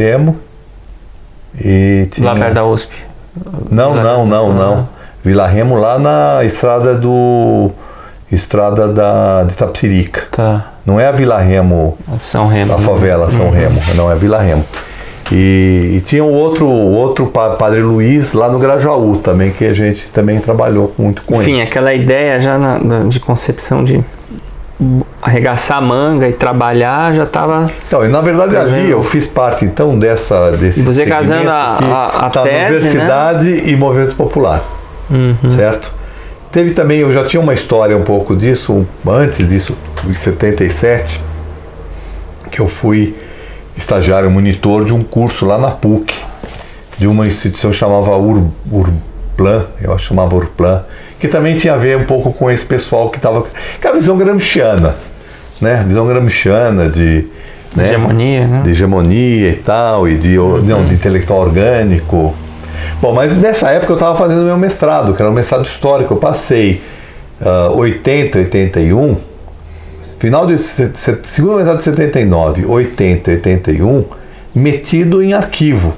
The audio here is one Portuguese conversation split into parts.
Remo. E tinha... Lá perto da USP. Não. Vila Remo lá na estrada de Itapecerica. Tá. Não é a Vila Remo, São Remo. a favela São Remo, não é a Vila Remo. E tinha o outro Padre Luiz lá no Grajaú também, que a gente também trabalhou muito com ele. Enfim, aquela ideia já de concepção de arregaçar a manga e trabalhar já estava... Então, e na verdade ali eu fiz parte então desse E você casando a tá tese, Universidade, né? E Movimento Popular, certo? Teve também, eu já tinha uma história um pouco disso, antes disso, em 77, que eu fui estagiário monitor de um curso lá na PUC, de uma instituição que chamava Urplan, eu acho que chamava Urplan, que também tinha a ver um pouco com esse pessoal que estava... com a visão gramsciana, né? Visão gramsciana de... né? Hegemonia, né? De hegemonia e tal, e de intelectual orgânico. Bom, mas nessa época eu estava fazendo meu mestrado, que era um mestrado histórico. Eu passei 80, 81, final de segunda metade de 79, 80, 81, metido em arquivo.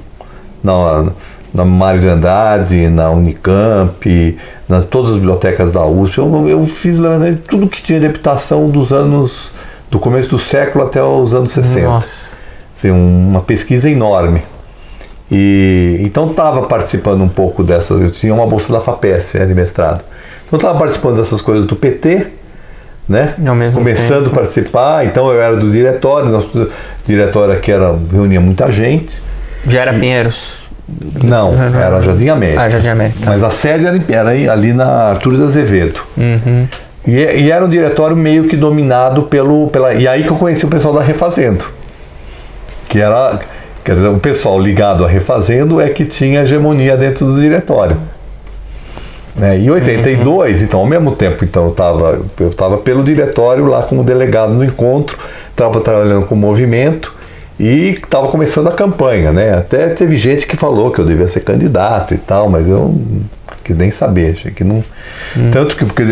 Na Mário de Andrade, na Unicamp, nas todas as bibliotecas da USP. Eu fiz tudo que tinha de habitação do começo do século até os anos 60. Assim, uma pesquisa enorme. E então estava participando um pouco dessas, eu tinha uma bolsa da FAPESP, de mestrado. Então estava participando dessas coisas do PT, né? Começando a participar. Então eu era do diretório, nosso diretório aqui reunia muita gente. Já era Pinheiros? Não, era Jardim América. Jardim América. Mas a sede era ali na Artur de Azevedo. E era um diretório meio que dominado e aí que eu conheci o pessoal da Refazendo. Quer dizer, o pessoal ligado a Refazendo é que tinha hegemonia dentro do diretório. Né? Em 82, então, ao mesmo tempo, então, eu estava pelo diretório lá como delegado no encontro, estava trabalhando com o movimento, e estava começando a campanha, né? Até teve gente que falou que eu devia ser candidato e tal, mas eu não quis nem saber, achei que não... Tanto que porque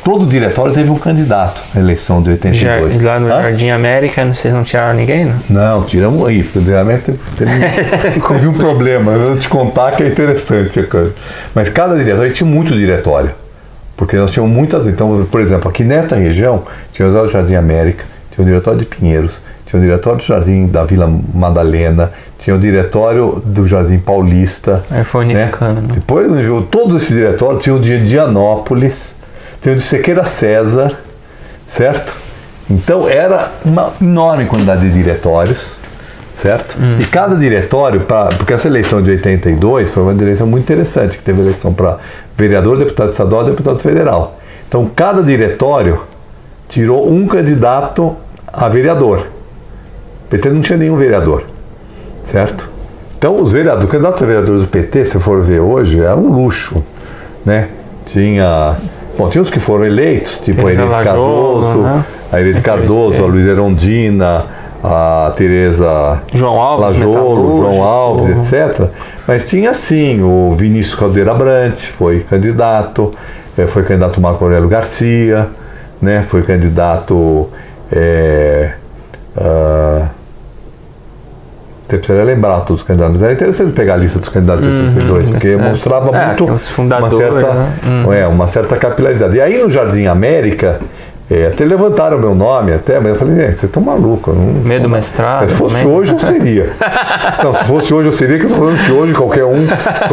todo o diretório teve um candidato na eleição de 82. Lá no Jardim América, vocês não tiraram ninguém, não? Não, tiramos aí, porque realmente teve um problema, eu vou te contar que é interessante a coisa. Mas cada diretório, tinha muito diretório, porque nós tínhamos muitas... Então, por exemplo, aqui nesta região, tinha o diretório do Jardim América, tinha o diretório de Pinheiros, tinha o diretório do Jardim da Vila Madalena, tinha o diretório do Jardim Paulista. Aí foi unificando. Né? Depois, todos esses diretórios, tinha o de Dianópolis, tinha o de Sequeira César, certo? Então era uma enorme quantidade de diretórios, certo? E cada diretório, porque essa eleição de 82 foi uma eleição muito interessante, que teve eleição para vereador, deputado estadual e deputado federal. Então cada diretório tirou um candidato a vereador. O PT não tinha nenhum vereador, certo? Então, os candidatos a vereadores do PT, se for ver hoje, é um luxo, né? Tinha os que foram eleitos, tipo a Irene Cardoso, né? A Luiz Erondina, a Tereza João Alves, João Alves, etc. Mas tinha, sim, o Vinícius Caldeira Brant, foi candidato Marco Aurélio Garcia, né? Foi candidato... precisaria lembrar todos os candidatos, mas era interessante pegar a lista dos candidatos de 82, porque mostrava muito uma certa capilaridade. E aí no Jardim América, até levantaram o meu nome, mas eu falei, gente, vocês estão malucos. Meio do mestrado. Mas se fosse hoje, eu seria. Não, se fosse hoje, eu seria, que eu estou falando que hoje qualquer um,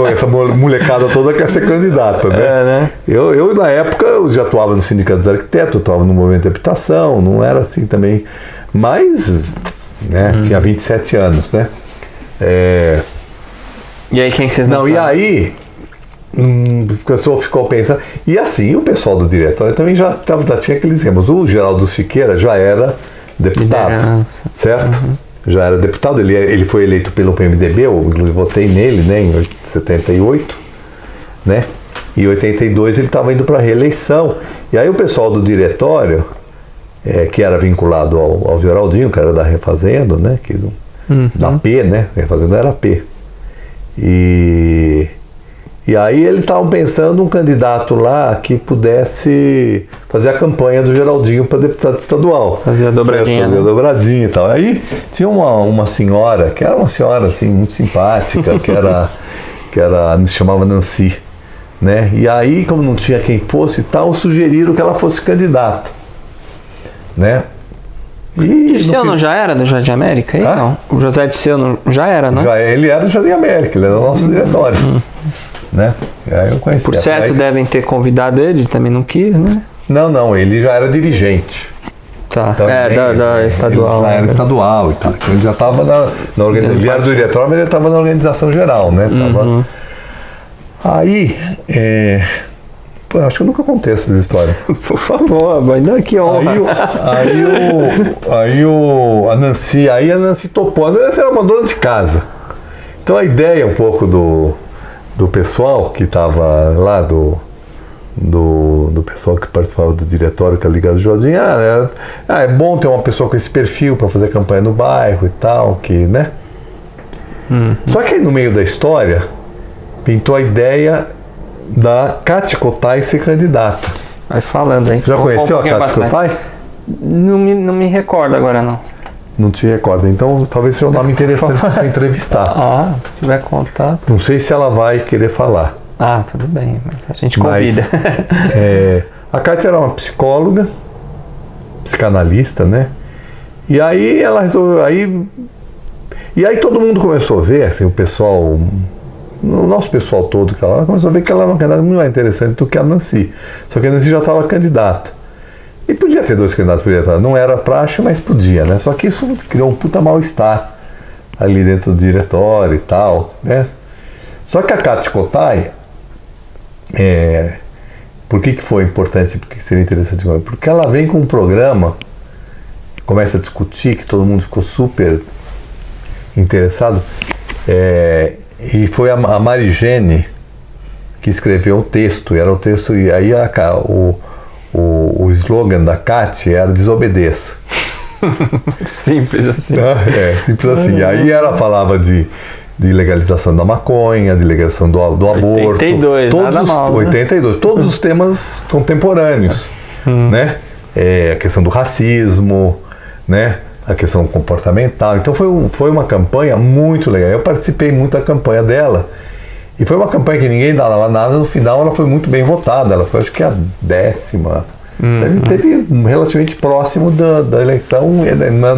essa molecada toda quer ser candidata, né? Né? Eu, na época, eu já atuava no Sindicato dos Arquitetos, eu atuava no Movimento de Habitação, não era assim também, mas... Né? Tinha 27 anos, né? E aí quem que vocês não? E aí o pessoal ficou pensando. E assim, o pessoal do diretório também já tinha aqueles esquemas. O Geraldo Siqueira já era deputado, certo? Já era deputado, ele foi eleito pelo PMDB, eu inclusive votei nele, né, em 78, né? E em 82 ele estava indo para a reeleição. E aí o pessoal do diretório, que era vinculado ao Geraldinho, que era da Refazendo, né? Da P, né? A Refazendo era P. E E aí eles estavam pensando um candidato lá que pudesse fazer a campanha do Geraldinho para deputado estadual. Fazia a dobradinha, Fazia a né? dobradinha e tal. Aí tinha uma senhora, que era uma senhora assim, muito simpática, que se chamava Nancy, né? E aí, como não tinha quem fosse e tal, sugeriram que ela fosse candidata, né? E Dirceu não já era do Jardim América? Aí, não. O José Dirceu não já era, né? ele era do Jardim América, ele era do nosso diretório. Né? Aí eu conheci. Por certo, aí, devem ter convidado ele, também não quis, né? Não, ele já era dirigente. Tá, Também, da estadual. Ele já era estadual e tal. Então ele já estava na organização. Ele era do diretório, mas ele estava na organização geral, né? Aí, pô, acho que eu nunca contei essas histórias. Por favor, mas não, que honra. A Nancy topou. A Nancy era uma dona de casa. Então a ideia um pouco do pessoal que estava lá, do pessoal que participava do diretório, que é ligado ao Jorginho, é bom ter uma pessoa com esse perfil para fazer campanha no bairro e tal, que, né? Só que aí no meio da história pintou a ideia da Cátia Cottai ser candidata. Vai falando, hein? Você já conheceu a Cátia Cottai? Não me recordo agora, não. Não te recorda. Então talvez seja um nome interessante para você entrevistar. Se tiver contato. Não sei se ela vai querer falar. Tudo bem, mas a gente convida. A Cátia era uma psicóloga, psicanalista, né? E aí ela resolveu. E aí todo mundo começou a ver, assim, o nosso pessoal todo, que ela começou a ver que ela era uma candidata muito mais interessante do que a Nancy. Só que a Nancy já estava candidata. E podia ter dois candidatos, não era praxe, mas podia, né? Só que isso criou um puta mal-estar ali dentro do diretório e tal, né? Só que a Cátia Cottai, por que foi importante, por que seria interessante? Porque ela vem com um programa, começa a discutir, que todo mundo ficou super interessado, e foi a Marigene que escreveu o texto, e aí o slogan da Cátia era desobedeça. Simples assim. Simples assim. Aí ela falava de legalização da maconha, de legalização do aborto. 82, nada mal, 82, todos os temas contemporâneos, né? A questão do racismo, né? A questão comportamental. Então foi uma campanha muito legal. Eu participei muito da campanha dela. E foi uma campanha que ninguém dava nada, no final ela foi muito bem votada, ela foi acho que a 10ª. Teve relativamente próximo da eleição,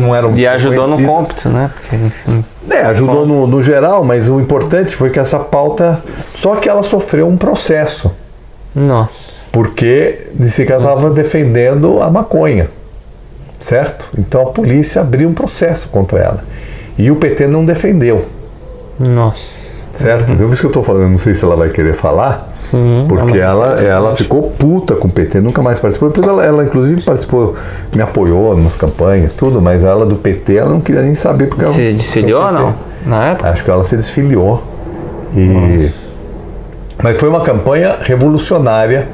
não era E ajudou no cômputo, né? Porque, enfim, ajudou no geral, mas o importante foi que essa pauta, só que ela sofreu um processo. Nossa. Porque disse que ela estava defendendo a maconha, certo? Então a polícia abriu um processo contra ela. E o PT não defendeu. Nossa. Certo? Então, por isso que eu estou falando, não sei se ela vai querer falar, porque ela ficou puta com o PT, nunca mais participou. Depois ela inclusive participou, me apoiou nas campanhas, tudo, mas ela do PT, ela não queria nem saber. Porque se desfiliou ou não? Na época? Acho que ela se desfiliou. Mas foi uma campanha revolucionária.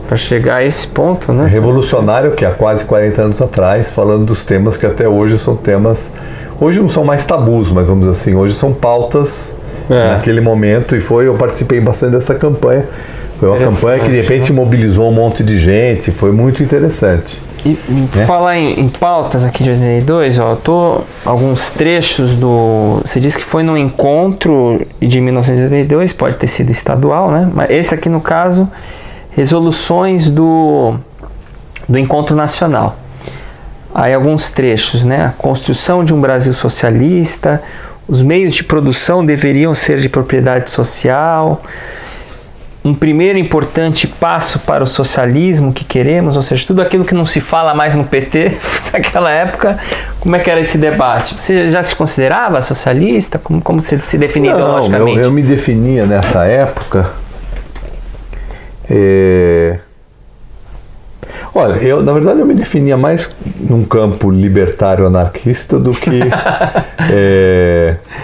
Para chegar a esse ponto, né? Revolucionário, que há quase 40 anos atrás, falando dos temas que até hoje são temas... Hoje não são mais tabus, mas vamos dizer assim, hoje são pautas naquele momento, e eu participei bastante dessa campanha. Foi uma campanha que de repente mobilizou um monte de gente, foi muito interessante. E falar em pautas aqui de 82, alguns trechos você disse que foi no encontro de 1982, pode ter sido estadual, né? Mas esse aqui no caso, resoluções do encontro nacional. Aí alguns trechos, né? A construção de um Brasil socialista, os meios de produção deveriam ser de propriedade social, um primeiro importante passo para o socialismo que queremos, ou seja, tudo aquilo que não se fala mais no PT, naquela época. Como é que era esse debate? Você já se considerava socialista? Como você se definia ideologicamente? Eu me definia nessa época... Olha, na verdade eu me definia mais num campo libertário anarquista do que...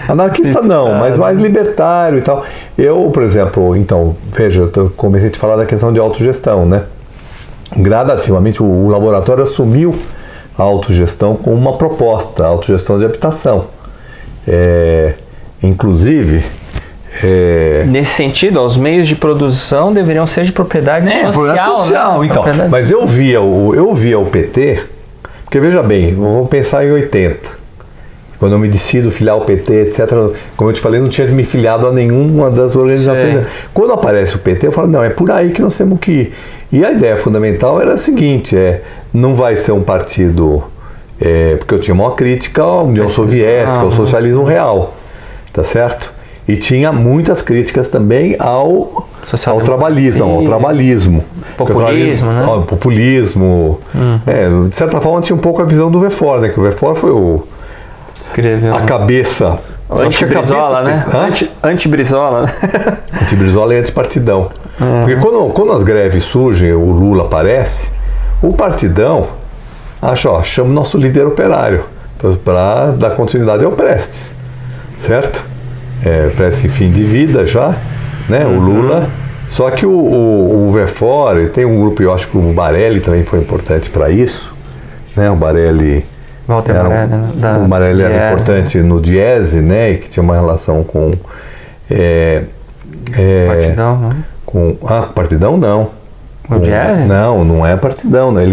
anarquista não, mas mais libertário e tal. Eu, por exemplo, então, veja, eu comecei a te falar da questão de autogestão, né? Gradativamente o laboratório assumiu a autogestão como uma proposta, a autogestão de habitação. Inclusive, Nesse sentido, os meios de produção deveriam ser de propriedade social, né? Então, propriedade. mas eu via o PT, porque veja bem, vamos pensar em 80. Quando eu me decido filiar ao PT, etc., como eu te falei, não tinha me filiado a nenhuma das organizações. Sim. Quando aparece o PT, eu falo, não, é por aí que nós temos que ir. E a ideia fundamental era a seguinte, não vai ser um partido, porque eu tinha uma crítica à União Soviética, ao socialismo real, tá certo? E tinha muitas críticas também ao trabalhismo, ao trabalhismo. Populismo, né? Ao populismo. De certa forma, tinha um pouco a visão do Wefort, né? Que o Wefort foi Escreveu. a cabeça. Anti-Brizola, né? Anti-Brizola. Anti-Brizola e antipartidão. Porque quando as greves surgem, o Lula aparece, o partidão acha, chama o nosso líder operário para dar continuidade ao Prestes, certo? Prestes em fim de vida já, né? O Lula. Só que o Wefort, tem um grupo, eu acho que o Barelli também foi importante para isso, né? O Barelli. Walter Barelli, né? O Barelli era importante no Diese, né? Que tinha uma relação com. Partidão, não? Partidão não. O Diese? Não é partidão. Né?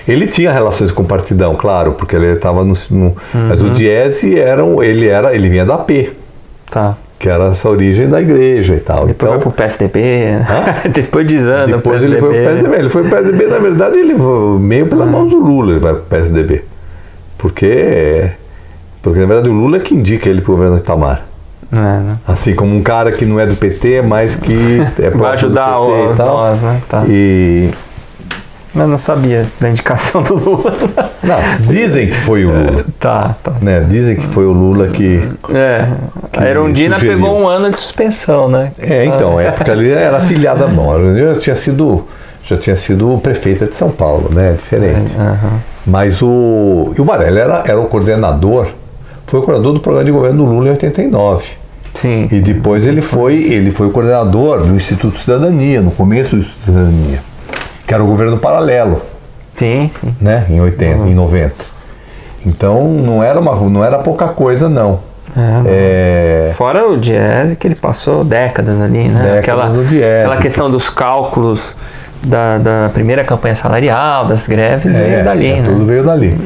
Ele tinha relações com o partidão, claro, porque ele estava mas o Diese ele vinha da P. Tá. Que era essa origem da igreja e tal. Depois foi pro PSDB. Depois desanda. Depois ele foi pro PSDB. Ele foi pro PSDB, na verdade, ele meio pelas mãos do Lula, ele vai pro PSDB. Porque na verdade o Lula é que indica ele pro governo Itamar. Né? Assim como um cara que não é do PT, mas que vai ajudar do PT e tal. Nós, né? Tá. Eu não sabia da indicação do Lula. Não, dizem que foi o Lula. Tá. Né? Dizem que foi o Lula que a Erundina sugeriu. pegou um ano de suspensão, né? Então, porque ali era afiliada a mão. Eu já tinha sido prefeita de São Paulo, né? Diferente. Mas o Barelli era o coordenador, foi o coordenador do programa de governo do Lula em 89. Sim. E depois ele foi o coordenador do Instituto Cidadania, no começo do Instituto Cidadania, que era o governo paralelo. Sim. Né? Em 90. Então não era pouca coisa, não. Fora o Diese, que ele passou décadas ali, né? Aquela questão dos cálculos da primeira campanha salarial, das greves, veio dali, né? Tudo veio dali.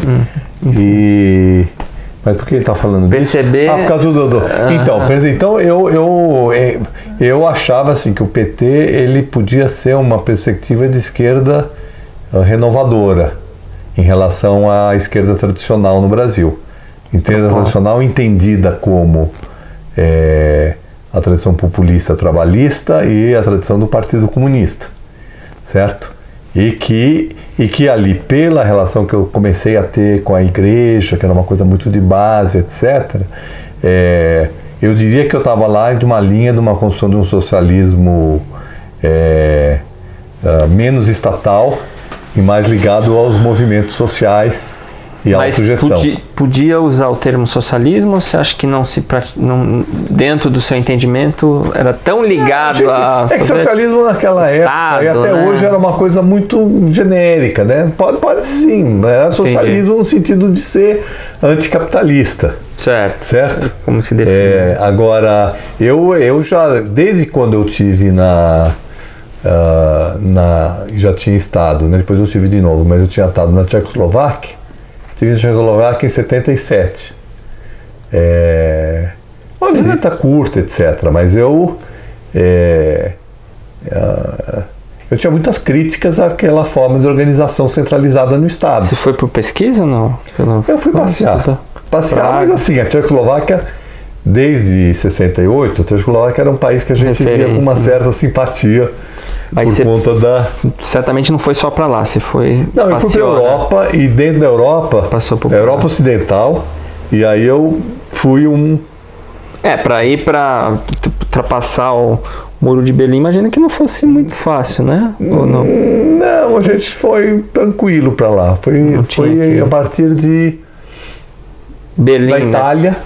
Mas por que ele está falando disso? PCB... por causa do... Então eu achava assim, que o PT ele podia ser uma perspectiva de esquerda renovadora em relação à esquerda tradicional no Brasil. Esquerda tradicional entendida como a tradição populista trabalhista e a tradição do Partido Comunista. Certo? E que ali, pela relação que eu comecei a ter com a igreja, que era uma coisa muito de base, etc., eu diria que eu estava lá de uma linha de uma construção de um socialismo menos estatal e mais ligado aos movimentos sociais e à autogestão. Podia usar o termo socialismo, ou você acha que dentro do seu entendimento era tão ligado a... que socialismo naquela época e até hoje era uma coisa muito genérica, né? Pode sim, era socialismo no sentido de ser anticapitalista. Certo? Como se define? Agora, eu já, desde quando eu tive já tinha estado, né? Depois eu tive de novo, mas eu tinha estado na Tchecoslováquia. Estive na Tchecoslováquia em 77. Uma visita curta, etc. Mas eu tinha muitas críticas àquela forma de organização centralizada no Estado. Você foi por pesquisa ou não? Eu fui passear, mas assim, a Tchecoslováquia, desde 68, a Tchecoslováquia era um país que a gente via com uma certa simpatia. Por conta da... Certamente não foi só para lá, você foi... Não, eu fui para a Europa, e dentro da Europa, passou por Europa Ocidental, e aí eu fui para ir para ultrapassar o Muro de Berlim, imagina que não fosse muito fácil, né? Ou não? Não, a gente foi tranquilo para lá. Foi a partir de... Berlim, da Itália.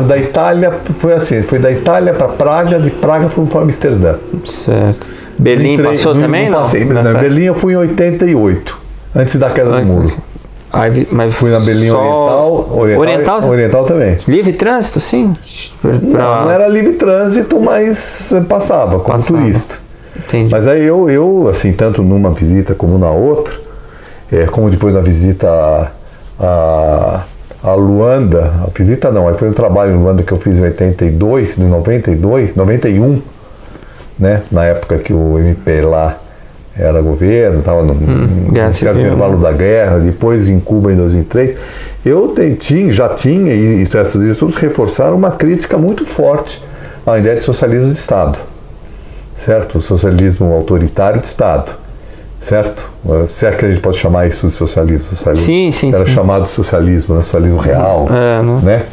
Da Itália, foi assim, foi da Itália para Praga, de Praga fui para Amsterdã. Certo. Berlim passou também? Não passei. Berlim eu fui em 88, antes da queda do muro. Mas Fui na Berlim Oriental também. Livre trânsito, sim? Não era livre trânsito, mas passava como turista. Entendi. Mas aí eu, assim, tanto numa visita como na outra, como depois na visita a Luanda, a visita não, aí foi um trabalho em Luanda que eu fiz em 91, né? Na época que o MP lá era governo, estava no certo intervalo da guerra, depois em Cuba em 2003, eu já tinha, e esses estudos reforçaram uma crítica muito forte à ideia de socialismo de Estado, certo? O socialismo autoritário de Estado, certo? Se é que a gente pode chamar isso de socialismo, sim. Era chamado socialismo, né? Socialismo real, né?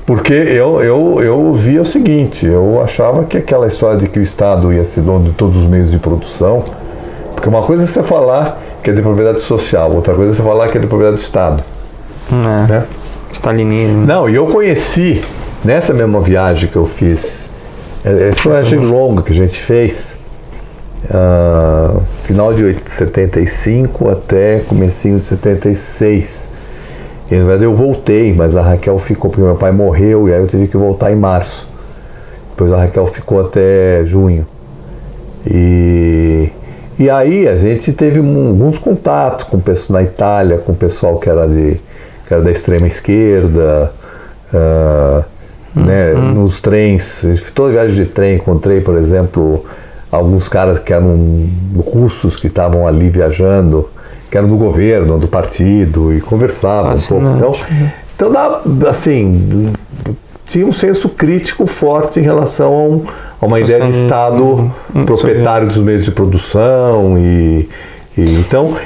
Porque eu via o seguinte, eu achava que aquela história de que o Estado ia ser dono de todos os meios de produção, porque uma coisa é você falar que é de propriedade social, outra coisa é você falar que é de propriedade do Estado. Né? Stalinismo. Não, e eu conheci, nessa mesma viagem que eu fiz, essa viagem longa que a gente fez, final de 75 até comecinho de 76. E, na verdade eu voltei, mas a Raquel ficou, porque meu pai morreu e aí eu tive que voltar em março. Depois a Raquel ficou até junho. E aí a gente teve alguns contatos com o pessoal na Itália, com o pessoal que era da extrema esquerda, né, nos trens. Toda viagem de trem encontrei, por exemplo, alguns caras que eram russos que estavam ali viajando, que eram do governo, do partido, e conversavam um pouco. Então assim, tinha um senso crítico forte em relação a uma ideia de Estado proprietário dos meios de produção.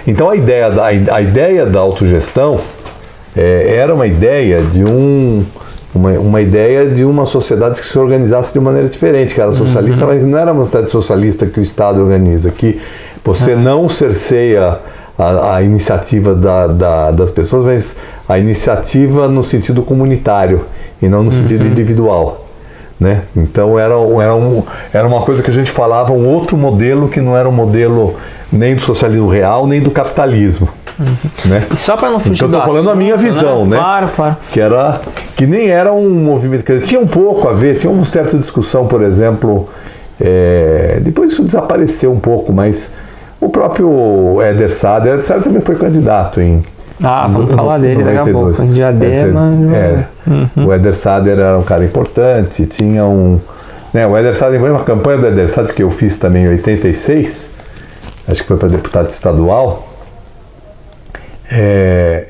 Então a ideia da autogestão era uma ideia de uma ideia de uma sociedade que se organizasse de maneira diferente, que era socialista, mas não era uma sociedade socialista que o Estado organiza, que você não cerceia a iniciativa das pessoas, mas a iniciativa no sentido comunitário e não no sentido individual, né? Então era uma coisa que a gente falava, um outro modelo que não era um modelo nem do socialismo real, nem do capitalismo. Né? E só para não fugir então, estou falando a minha visão, né? Claro. Que nem era um movimento, quer dizer, tinha um pouco a ver, tinha uma certa discussão, por exemplo, depois isso desapareceu um pouco, mas o próprio Éder Sader também foi candidato vamos falar dele daqui a pouco, em Diadema. O Éder Sader era um cara importante, tinha o Éder Sader, uma campanha do Éder Sader que eu fiz também em 86, acho que foi para deputado estadual,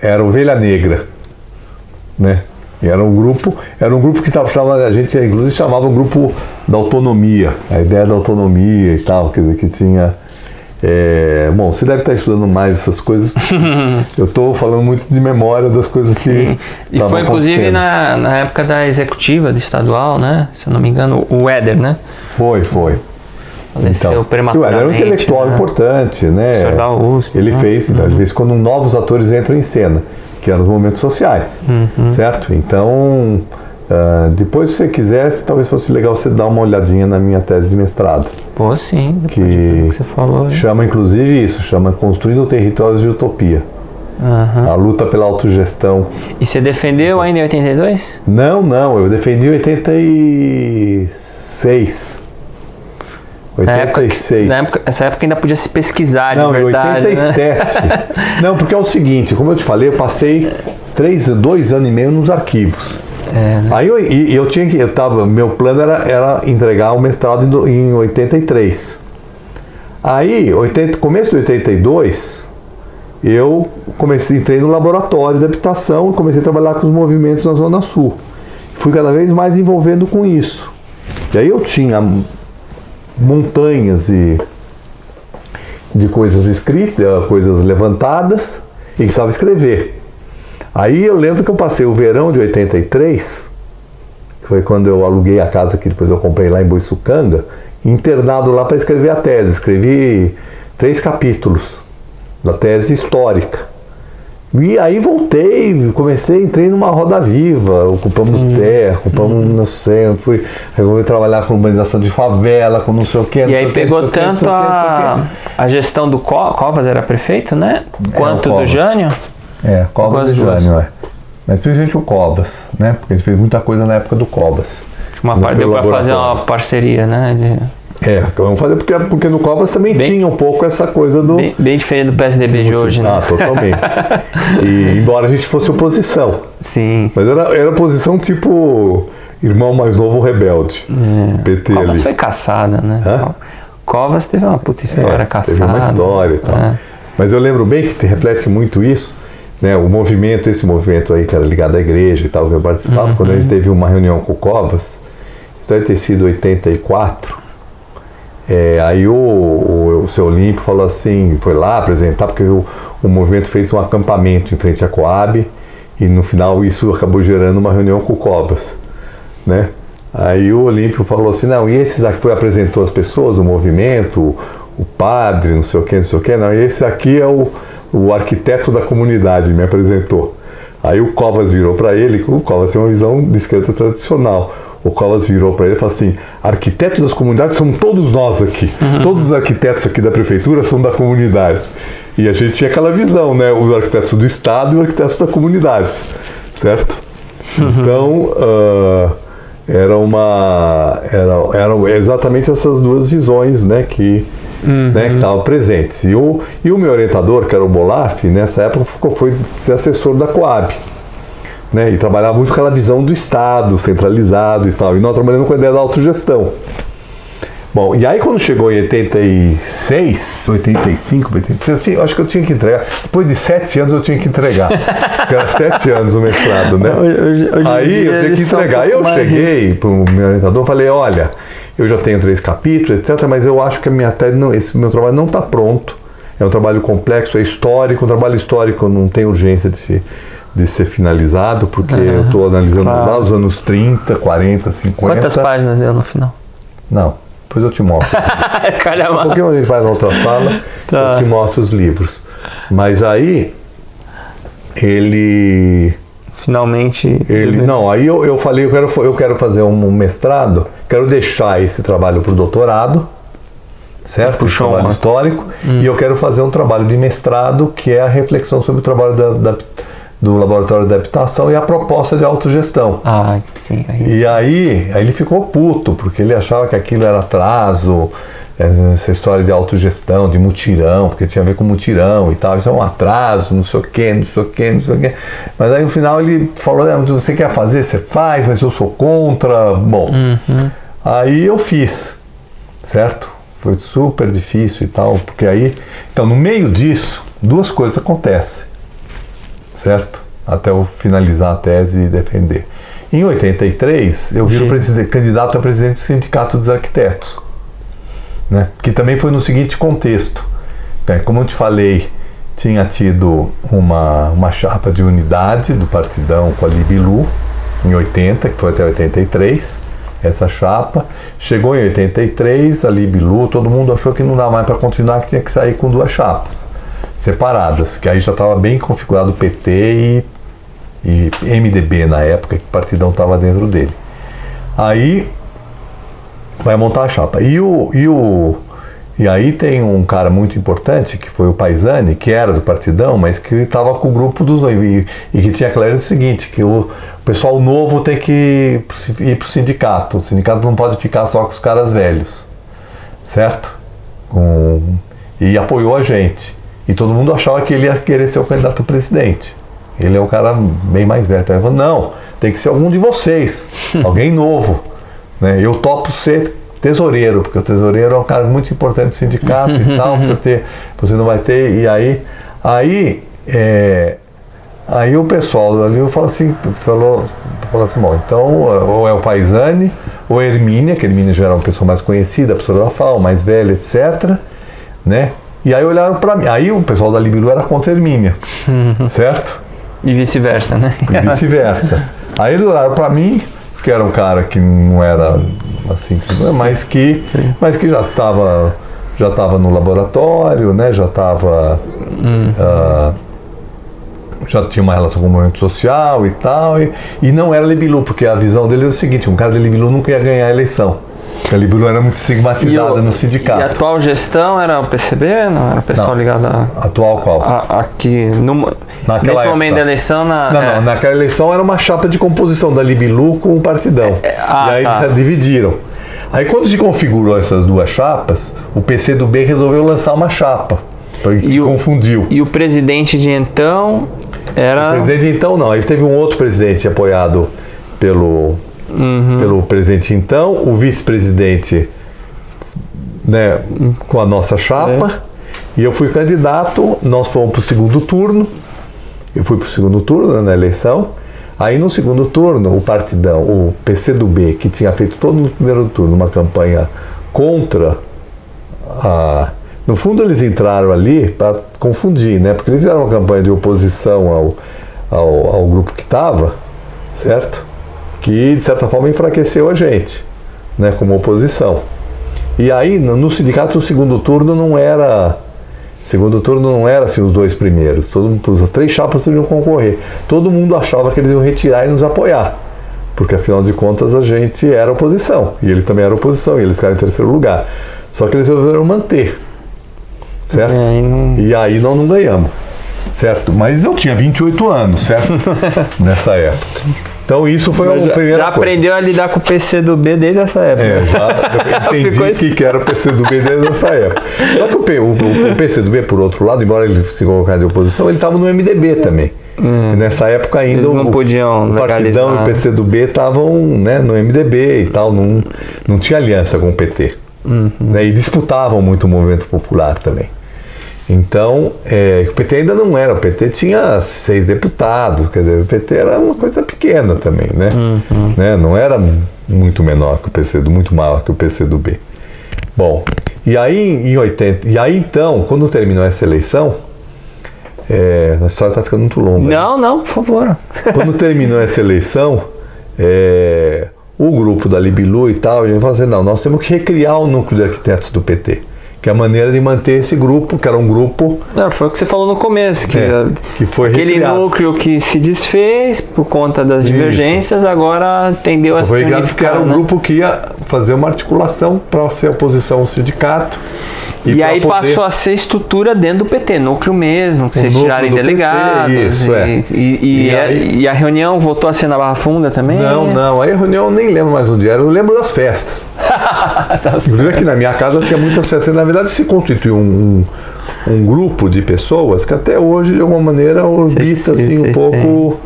era Ovelha Negra, né? E era um grupo que estava chamando, a gente inclusive chamava o grupo da autonomia, a ideia da autonomia e tal, quer dizer, que tinha... bom, você deve estar estudando mais essas coisas. Eu estou falando muito de memória das coisas que e foi inclusive na época da executiva do estadual, né? Se eu não me engano, o Éder, né? Foi. Faleceu prematuramente. O Éder era um intelectual importante, né? Da USP, ele fez quando novos atores entram em cena, que eram os movimentos sociais, certo? Então, depois, se você quisesse, talvez fosse legal você dar uma olhadinha na minha tese de mestrado. Pô, sim, que você falou. Chama, inclusive, Construindo Territórios de Utopia. A luta pela autogestão. E você defendeu ainda em 82? Não, eu defendi em 86. 86. Essa época ainda podia se pesquisar, de verdade. Não, em 87. Né? Não, porque é o seguinte, como eu te falei, eu passei 2 anos e meio nos arquivos. Né? Aí meu plano era entregar o mestrado em 83. Aí, começo de 82, eu entrei no laboratório de habitação e comecei a trabalhar com os movimentos na Zona Sul. Fui cada vez mais envolvendo com isso. E aí eu tinha montanhas de coisas escritas, coisas levantadas, e precisava escrever. Aí eu lembro que eu passei o verão de 83, que foi quando eu aluguei a casa que depois eu comprei lá em Boiçucanga, internado lá para escrever a tese. Escrevi 3 capítulos da tese histórica. E aí entrei numa roda viva, ocupamos terra, ocupamos no centro, fui trabalhar com urbanização de favela, com não sei o que. E aí pegou tanto a gestão do Covas, era prefeito, né? Quanto do Jânio? Covas e Jânio, Mas principalmente o Covas, né? Porque a gente fez muita coisa na época do Covas. Uma parte deu para fazer uma parceria, né? Vamos fazer porque no Covas também tinha um pouco essa coisa do... Bem diferente do PSDB de hoje, né? Totalmente. E embora a gente fosse oposição. Sim. Mas era oposição tipo irmão mais novo rebelde. PT Covas ali. foi caçada, né? Covas teve uma puta história caçada. Teve uma história e tal. Mas eu lembro bem que reflete muito isso, né? Esse movimento aí que era ligado à igreja e tal, que eu participava, quando a gente teve uma reunião com o Covas, isso deve ter sido 84, aí o seu Olímpio falou assim, foi lá apresentar, porque o movimento fez um acampamento em frente à Coab, e no final isso acabou gerando uma reunião com o Covas, né? Aí o Olímpio falou assim, não, e esses aqui apresentou as pessoas, o movimento, o padre, não sei o que, não, esse aqui é o arquiteto da comunidade, me apresentou. Aí o Covas virou para ele, o Covas tem uma visão de esquerda tradicional, o Covas virou para ele e falou assim, arquitetos das comunidades somos todos nós aqui, todos os arquitetos aqui da prefeitura são da comunidade. E a gente tinha aquela visão, né, os arquitetos do Estado e os arquitetos da comunidade, certo? Então, eram exatamente essas duas visões, né, que estavam presentes. E o meu orientador, que era o Bolaf, nessa época foi assessor da Coab, né, e trabalhava muito com aquela visão do Estado, centralizado e tal, e nós trabalhando com a ideia da autogestão. Bom, e aí quando chegou em 86, 85, 86, eu acho que eu tinha que entregar. Depois de 7 anos eu tinha que entregar. Porque era 7 anos o mestrado, né? Aí eu tinha que entregar. Aí eu cheguei para o meu orientador e falei, olha, eu já tenho 3 capítulos, etc., mas eu acho que a minha tese, esse meu trabalho não está pronto. É um trabalho complexo, é histórico. Um trabalho histórico não tem urgência de ser finalizado, porque eu estou analisando lá os anos 30, 40, 50. Quantas páginas deu no final? Não. Depois eu te mostro. Calma. Um pouquinho a gente vai na outra sala, eu te mostro os livros. Mas aí, ele... Finalmente... Não, aí eu falei, eu quero fazer um mestrado, quero deixar esse trabalho para o doutorado, certo? Puxou, trabalho histórico, e eu quero fazer um trabalho de mestrado, que é a reflexão sobre o trabalho do Laboratório de Habitação e a proposta de autogestão. Sim. E aí ele ficou puto, porque ele achava que aquilo era atraso, essa história de autogestão, de mutirão, porque tinha a ver com mutirão e tal, isso é um atraso, não sei o quê. Mas aí no final ele falou, você quer fazer, você faz, mas eu sou contra. Bom, aí eu fiz, certo? Foi super difícil e tal, porque aí... Então, no meio disso, 2 coisas acontecem. Certo? Até eu finalizar a tese e defender. Em 83, eu viro candidato a presidente do Sindicato dos Arquitetos, né? Que também foi no seguinte contexto. Como eu te falei, tinha tido uma chapa de unidade do Partidão com a Libilu, em 80, que foi até 83, essa chapa. Chegou em 83, a Libilu, todo mundo achou que não dá mais para continuar, que tinha que sair com 2 chapas separadas, que aí já estava bem configurado o PT e MDB na época, que o Partidão estava dentro dele. Aí vai montar a chapa. E aí tem um cara muito importante, que foi o Paisani, que era do Partidão, mas que estava com o grupo dos e que tinha claro o seguinte, que o pessoal novo tem que ir para o sindicato. O sindicato não pode ficar só com os caras velhos, certo? E apoiou a gente. E todo mundo achava que ele ia querer ser o candidato a presidente. Ele é um cara bem mais velho. Então ele falou, não, tem que ser algum de vocês, alguém novo, né? Eu topo ser tesoureiro, porque o tesoureiro é um cara muito importante do sindicato e tal, você não vai ter. E aí o pessoal ali falou assim, bom, então ou é o Paisani, ou a Hermínia, que a Hermínia já era uma pessoa mais conhecida, a professora da FAO, mais velha, etc., né? E aí olharam para mim. Aí o pessoal da Libilu era contra a Hermínia, certo? E vice-versa, né? E vice-versa. Aí eles olharam para mim, que era um cara que não era assim, mas que já estava no laboratório, né? Já tinha uma relação com o movimento social e tal, e não era Libilu, porque a visão dele é o seguinte, um cara de Libilu nunca ia ganhar a eleição. A Libilu era muito estigmatizada no E a sindicato. atual gestão era o PCB? Não, era o pessoal ligado Atual qual? aqui. Naquela Nesse época. momento da eleição. Não, naquela eleição era uma chapa de composição da Libilu com o Partidão. E aí tá. dividiram. Aí quando se configurou essas duas chapas, o PCdoB resolveu lançar uma chapa. E confundiu. E o presidente de então era... O presidente então não. Aí teve um outro presidente apoiado pelo presidente então, o vice-presidente, né, com a nossa chapa, e eu fui candidato, nós fomos para o segundo turno, eu fui para o segundo turno, né, na eleição. Aí no segundo turno, o Partidão, o PCdoB, que tinha feito todo no primeiro turno uma campanha contra a... No fundo eles entraram ali para confundir, né? Porque eles fizeram uma campanha de oposição ao grupo que estava, certo? Que de certa forma enfraqueceu a gente, né? Como oposição. E aí no sindicato o segundo turno não era assim os dois primeiros. As três chapas podiam concorrer. Todo mundo achava que eles iam retirar e nos apoiar. Porque afinal de contas a gente era oposição. E eles também eram oposição. E eles ficaram em terceiro lugar. Só que eles resolveram manter. Certo? E aí nós não ganhamos. Certo? Mas eu tinha 28 anos, certo? Nessa época. Então isso foi a primeira Já aprendeu a lidar com o PCdoB desde essa época. Já entendi que era o PCdoB desde essa época. Só que o PCdoB, por outro lado, embora ele se colocasse de oposição, ele estava no MDB também. Nessa época ainda eles não podiam o Partidão e o PCdoB estavam, né, no MDB e tal, não tinha aliança com o PT. Né, e disputavam muito o movimento popular também. Então, o PT ainda não era, o PT tinha 6 deputados, quer dizer, o PT era uma coisa pequena também, né? Né? Não era muito menor que o PCdoB, muito maior que o PCdoB. Bom, e aí então, quando terminou essa eleição, a história está ficando muito longa. Não, por favor. Quando terminou essa eleição, o grupo da Libilu e tal, a gente falou assim, não, nós temos que recriar o núcleo de arquitetos do PT. Que é a maneira de manter esse grupo, que era um grupo... foi o que você falou no começo, que foi aquele recriado. núcleo que se desfez por conta das divergências, agora tendeu a se unificar. Porque era um grupo que ia fazer uma articulação para ser oposição ao sindicato. E aí passou a ser estrutura dentro do PT, núcleo mesmo, que vocês tirarem delegados. PT, isso, e a reunião voltou a ser na Barra Funda também? Não, aí a reunião eu nem lembro mais onde era, eu lembro das festas. Inclusive aqui na minha casa tinha muitas festas. Na verdade se constituiu um grupo de pessoas que até hoje de alguma maneira orbita assim um pouco,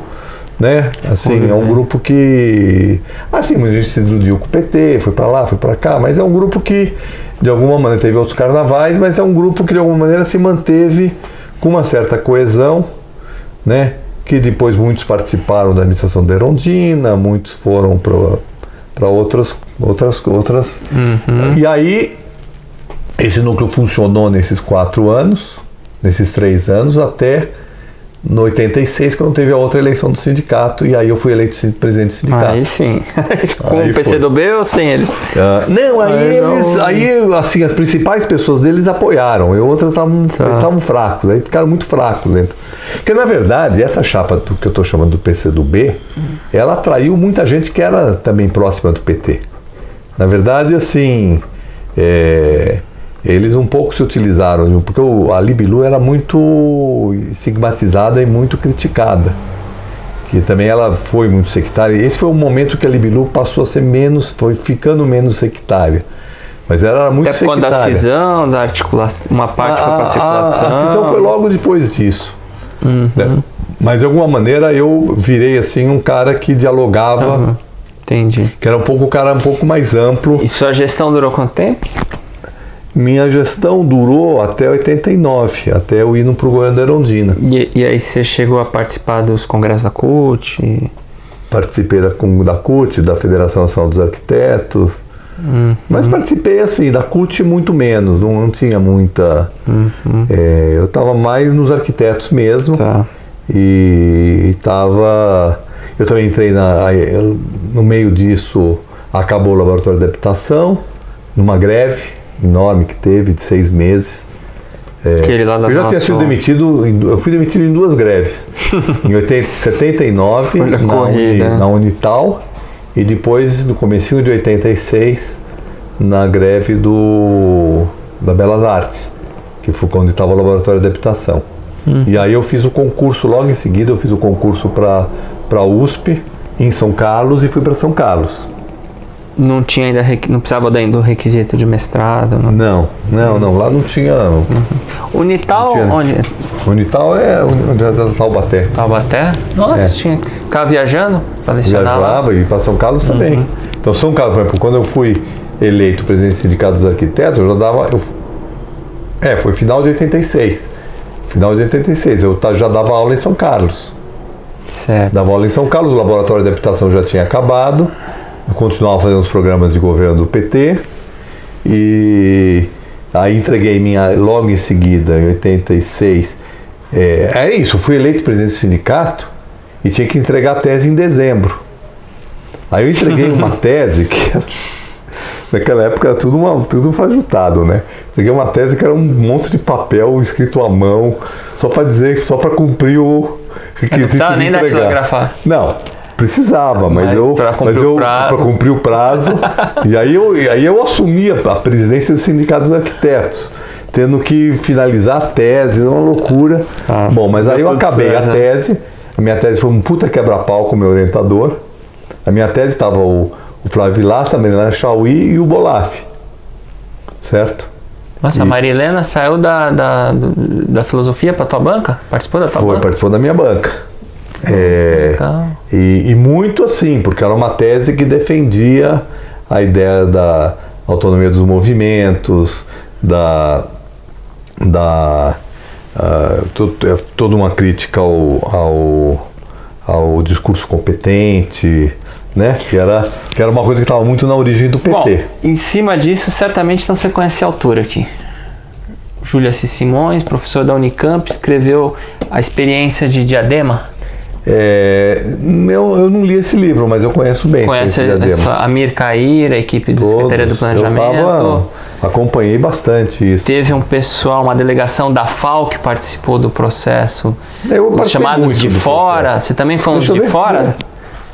né? Assim, é um grupo que assim, a gente se iludiu com o PT, foi para lá, foi para cá, mas é um grupo que de alguma maneira teve outros carnavais, mas é um grupo que de alguma maneira se manteve com uma certa coesão, né? Que depois muitos participaram da administração da Erondina, muitos foram para outras. E aí esse núcleo funcionou nesses 4 anos, nesses 3 anos, até no 86, quando teve a outra eleição do sindicato, e aí eu fui eleito presidente do sindicato. Aí sim. Com o PCdoB ou sem eles? Aí assim, as principais pessoas deles apoiaram, e outras estavam fracos, aí ficaram muito fracos dentro. Porque na verdade, essa chapa que eu estou chamando do PCdoB, ela atraiu muita gente que era também próxima do PT. Na verdade, assim, eles um pouco se utilizaram, porque a Libilu era muito estigmatizada e muito criticada, que também ela foi muito sectária. Esse foi o momento que a Libilu passou a ser foi ficando menos sectária, mas ela era muito até sectária. Até quando a cisão, da articulação, uma parte foi para a articulação. A cisão foi logo depois disso. Né? Mas de alguma maneira eu virei assim um cara que dialogava, entendi. Que era um cara um pouco mais amplo. E sua gestão durou quanto tempo? Minha gestão durou até 89, até eu ir para o governo da Erondina. E aí você chegou a participar dos congressos da CUT? Participei da CUT, da Federação Nacional dos Arquitetos, mas participei assim, da CUT muito menos, não tinha muita... eu estava mais nos arquitetos mesmo, e eu também entrei no meio disso, acabou o laboratório de habitação, numa greve enorme que teve de 6 meses. Eu já tinha sido demitido, eu fui demitido em 2 greves, em 79 na Unital, e depois no comecinho de 86 na greve da Belas Artes, que foi quando estava o laboratório de habitação. E aí eu fiz o concurso, logo em seguida eu fiz o concurso para a USP, em São Carlos, e fui para São Carlos. Não tinha ainda, não precisava ainda do requisito de mestrado? Não, lá não tinha. Unital, onde? Unital é onde é Taubaté. Taubaté? Nossa, tinha que ficar viajando para lecionar lá. Viajava e para São Carlos também. Então São Carlos, por exemplo, quando eu fui eleito presidente do Sindicato dos Arquitetos, eu já dava... foi final de 86. Final de 86, eu já dava aula em São Carlos. Certo. Dava aula em São Carlos, o laboratório de habitação já tinha acabado, eu continuava fazendo os programas de governo do PT, e aí entreguei logo em seguida, em 86, é isso, fui eleito presidente do sindicato e tinha que entregar a tese em dezembro. Aí eu entreguei uma tese que naquela época era tudo fajutado, né? Entreguei uma tese que era um monte de papel escrito à mão, só para cumprir o requisito de nem entregar. Datilografar. Não, precisava, mas para cumprir o prazo. e aí eu assumi a presidência do Sindicato dos Arquitetos, tendo que finalizar a tese, uma loucura. Bom, mas aí eu acabei a tese. A minha tese foi um puta quebra-pau com o meu orientador. A minha tese estava o Flávio Vilaça, a Marilena Chauí e o Bolaf. Certo? Nossa, a Marilena saiu da filosofia para tua banca? Participou da tua banca? Participou da minha banca. E muito assim, porque era uma tese que defendia a ideia da autonomia dos movimentos, toda uma crítica ao discurso competente, né? Que era uma coisa que estava muito na origem do PT. Bom, em cima disso, certamente então você conhece a autora aqui. Júlia C. Simões, professor da Unicamp, escreveu A Experiência de Diadema. Eu não li esse livro, mas eu conheço bem. Conhece a Amir Cair, a equipe do Secretaria do Planejamento. Acompanhei bastante isso. Teve um pessoal, uma delegação da FAO que participou do processo. Os chamados de fora. Você também foi uns de fora?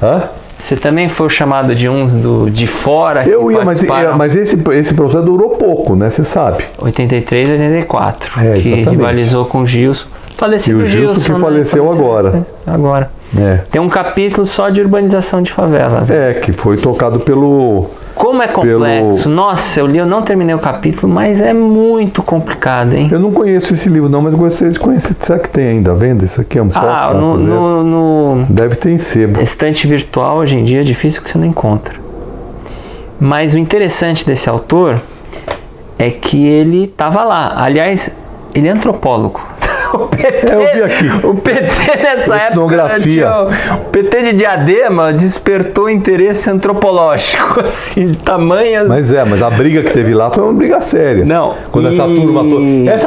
Hã? Você também foi o chamado de uns de fora? Eu ia, mas esse processo durou pouco, né? Você sabe. 83 e 84. Que exatamente. Rivalizou com o Gilson. Faleceu o Gilson, que faleceu agora. Tem um capítulo só de urbanização de favelas. Que foi tocado pelo... Como é complexo. Nossa, eu não terminei o capítulo, mas é muito complicado, hein? Eu não conheço esse livro não, mas gostaria de conhecer. Será que tem ainda à venda? Isso aqui é um pouco... no deve ter em sebo. Estante virtual, hoje em dia, é difícil que você não encontra. Mas o interessante desse autor é que ele estava lá. Aliás, ele é antropólogo. O PT, eu vi aqui. O PT nessa época, o PT de Diadema despertou interesse antropológico, assim, de tamanha... Mas a briga que teve lá foi uma briga séria. Não. Quando essa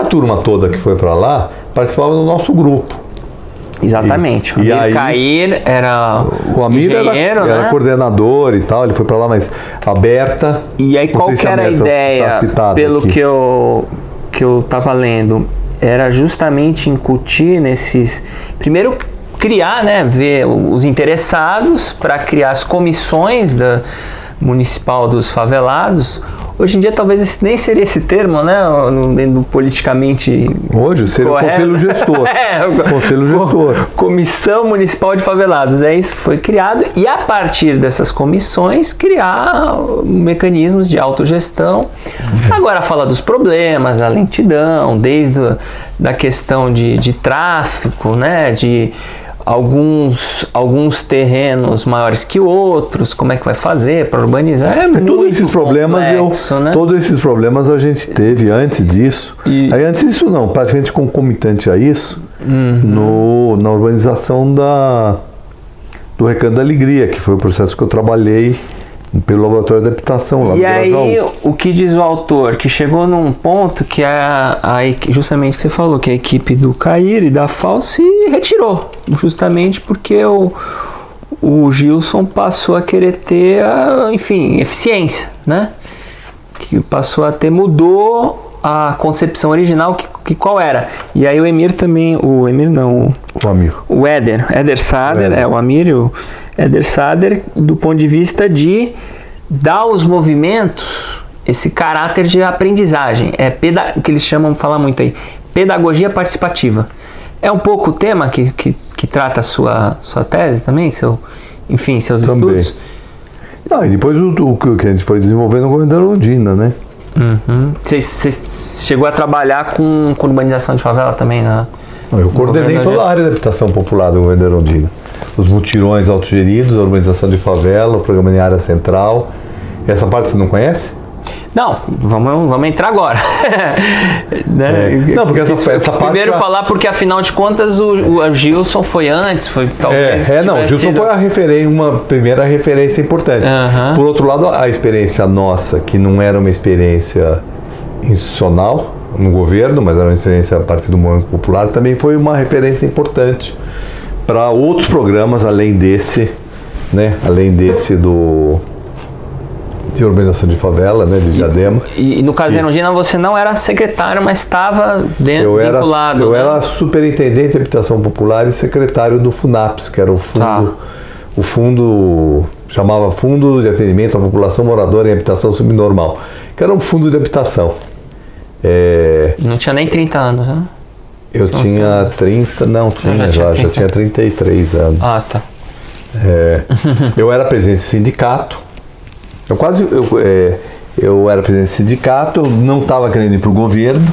turma toda que foi para lá participava do nosso grupo. Exatamente. O Amir Cair era o Amir engenheiro, era coordenador e tal, ele foi para lá, mas aberta. E aí qual que era a ideia, pelo aqui. que eu tava lendo? Era justamente incutir nesses... Primeiro, criar, né? Ver os interessados para criar as comissões da municipal dos favelados. Hoje em dia, talvez esse nem seria esse termo, né? No politicamente hoje seria correto. O Conselho Gestor. Conselho Gestor. Comissão Municipal de Favelados. É isso que foi criado. E a partir dessas comissões, criar mecanismos de autogestão. Agora, fala dos problemas, da lentidão, desde da questão de tráfico, né? De alguns terrenos maiores que outros, como é que vai fazer para urbanizar? Todos esses problemas a gente teve antes disso. Aí antes disso não, praticamente concomitante a isso, na urbanização do Recanto da Alegria, que foi o processo que eu trabalhei pelo laboratório de habitação lá do Grajaú. E aí, o que diz o autor? Que chegou num ponto que justamente que você falou, que a equipe do Cair e da FAO se retirou, justamente porque o Gilson passou a querer ter, eficiência, né? Que passou a ter, mudou a concepção original, que qual era? E aí o Emir também, o Amir, o Éder Sader, o Amir e o Éder Sader, do ponto de vista de dar aos movimentos esse caráter de aprendizagem. O que eles chamam, falar muito aí, pedagogia participativa. É um pouco o tema que trata a sua tese também, seus também. estudos? E depois o que a gente foi desenvolvendo no governo da Erundina, né? Você chegou a trabalhar com urbanização de favela também, né? Eu coordenei toda a área de habitação popular do governo da Erundina. Os mutirões autogeridos, a urbanização de favela, o programa de área central. Essa parte você não conhece? Não, vamos entrar agora. Né? Não, porque essa primeiro parte... falar porque afinal de contas o Gilson foi antes, foi talvez. O Gilson foi uma primeira referência importante. Por outro lado, a experiência nossa, que não era uma experiência institucional no governo, mas era uma experiência a partir do movimento popular, também foi uma referência importante para outros programas além desse, né? Além desse de urbanização de favela, né, de Diadema. E no caso da Erundina você não era secretário, mas estava vinculado. Eu era superintendente de habitação popular e secretário do FUNAPS, que era o fundo chamava Fundo de Atendimento à População Moradora em Habitação Subnormal, que era um fundo de habitação. Não tinha nem 30 anos, né? Eu tinha 30, não tinha, já tinha 33 anos. Ah, tá. Eu era presidente do sindicato. Eu era presidente do sindicato, eu não estava querendo ir para o governo.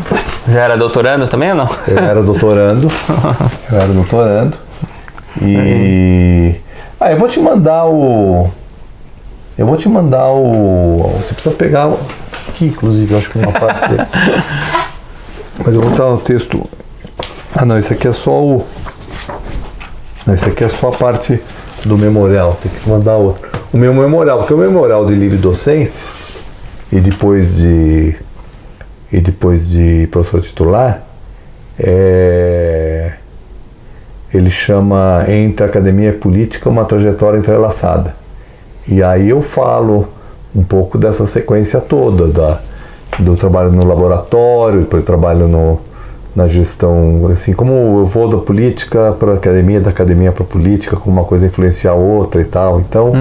Já era doutorando também ou não? Eu era doutorando. E... eu vou te mandar você precisa pegar aqui, inclusive, eu acho que uma parte dele. Mas eu vou botar o texto. Não, esse aqui é só esse aqui é só a parte do memorial, tem que mandar outro. O meu memorial, porque o memorial de livre docente e depois de professor titular, ele chama Entre Academia e Política, uma trajetória entrelaçada. E aí eu falo um pouco dessa sequência toda, do trabalho no laboratório, depois trabalho na gestão, assim, como eu vou da política para a academia, da academia para a política, como uma coisa influenciar a outra e tal. Então,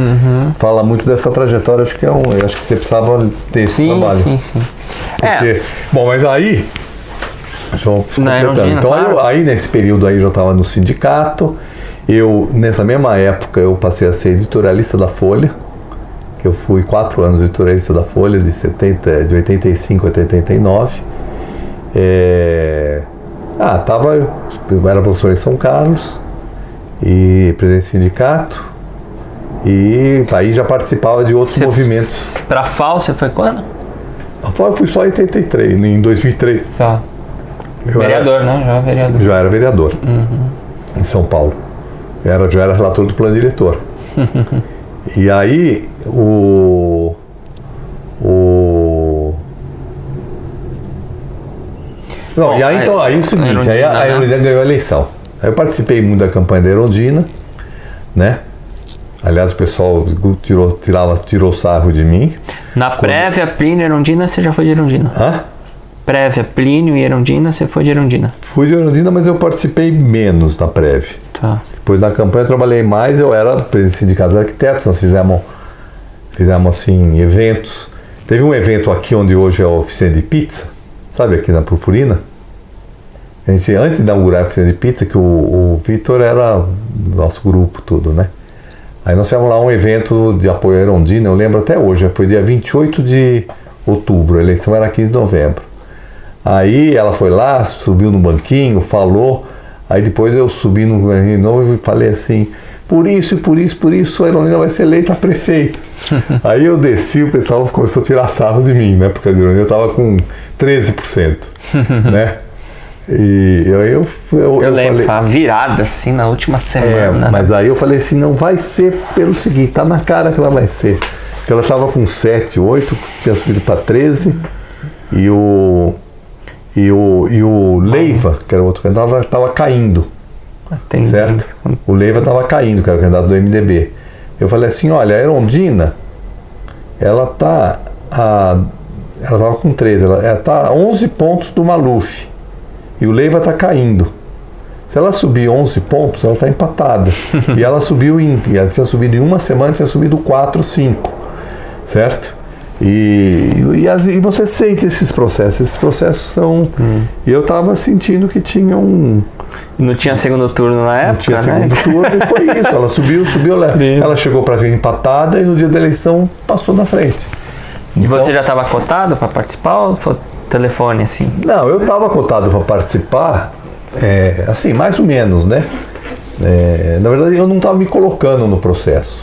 fala muito dessa trajetória, acho que você precisava ter esse trabalho. Sim. Porque, bom, mas aí, então, claro. Aí nesse período aí eu já estava no sindicato, nessa mesma época eu passei a ser editorialista da Folha, que eu fui 4 anos editorialista da Folha, de 85 a 89. Eu era professor em São Carlos e presidente do sindicato, e aí já participava de outros movimentos. Para a FAO você foi quando? A FAO eu fui só em 83, em 2003. Tá. Vereador, né? Já vereador. Já era vereador em São Paulo. Já era relator do plano diretor. E aí aí é o seguinte, aí a Erundina ganhou a eleição. Aí eu participei muito da campanha da Erundina, né? Aliás, o pessoal tirou sarro de mim. Na prévia, Plínio e Erundina, você já foi de Erundina? Prévia, Plínio e Erundina, você foi de Erundina? Fui de Erundina, mas eu participei menos na prévia. Tá. Depois na campanha eu trabalhei mais, eu era presidente do Sindicato dos Arquitetos, nós fizemos assim, eventos. Teve um evento aqui onde hoje é a oficina de pizza, sabe, aqui na Purpurina. A gente, antes de inaugurar a oficina de pizza, que o Vitor era nosso grupo, tudo, né? Aí nós fizemos lá um evento de apoio à Erundina, eu lembro até hoje, foi dia 28 de outubro, a eleição era 15 de novembro. Aí ela foi lá, subiu no banquinho, falou, aí depois eu subi no banquinho novo e falei assim, por isso, a Erundina vai ser eleita prefeito. Aí eu desci, o pessoal começou a tirar sarros de mim, né? Porque a Erundina estava com 13%, né? E eu lembro, falei, a virada assim na última semana. Mas aí eu falei assim, não vai ser pelo seguinte, tá na cara que ela vai ser. Porque ela estava com 7, 8, tinha subido para 13, e o Leiva, que era o outro candidato, estava caindo. Certo? O Leiva estava caindo, que era o candidato do MDB. Eu falei assim, olha, a Erundina, ela estava com 13, ela está a 11 pontos do Maluf. E o Leiva está caindo. Se ela subir 11 pontos, ela está empatada. E ela tinha subido em uma semana, tinha subido 4, 5. Certo? E você sente esses processos são... E eu estava sentindo que tinha um... Não tinha segundo turno na época, não tinha né? segundo turno e foi isso, ela subiu, ela chegou para ver empatada e no dia da eleição passou na frente. E você já estava cotado para participar ou foi telefone assim? Não, eu estava cotado para participar, assim, mais ou menos, né? Na verdade, eu não estava me colocando no processo,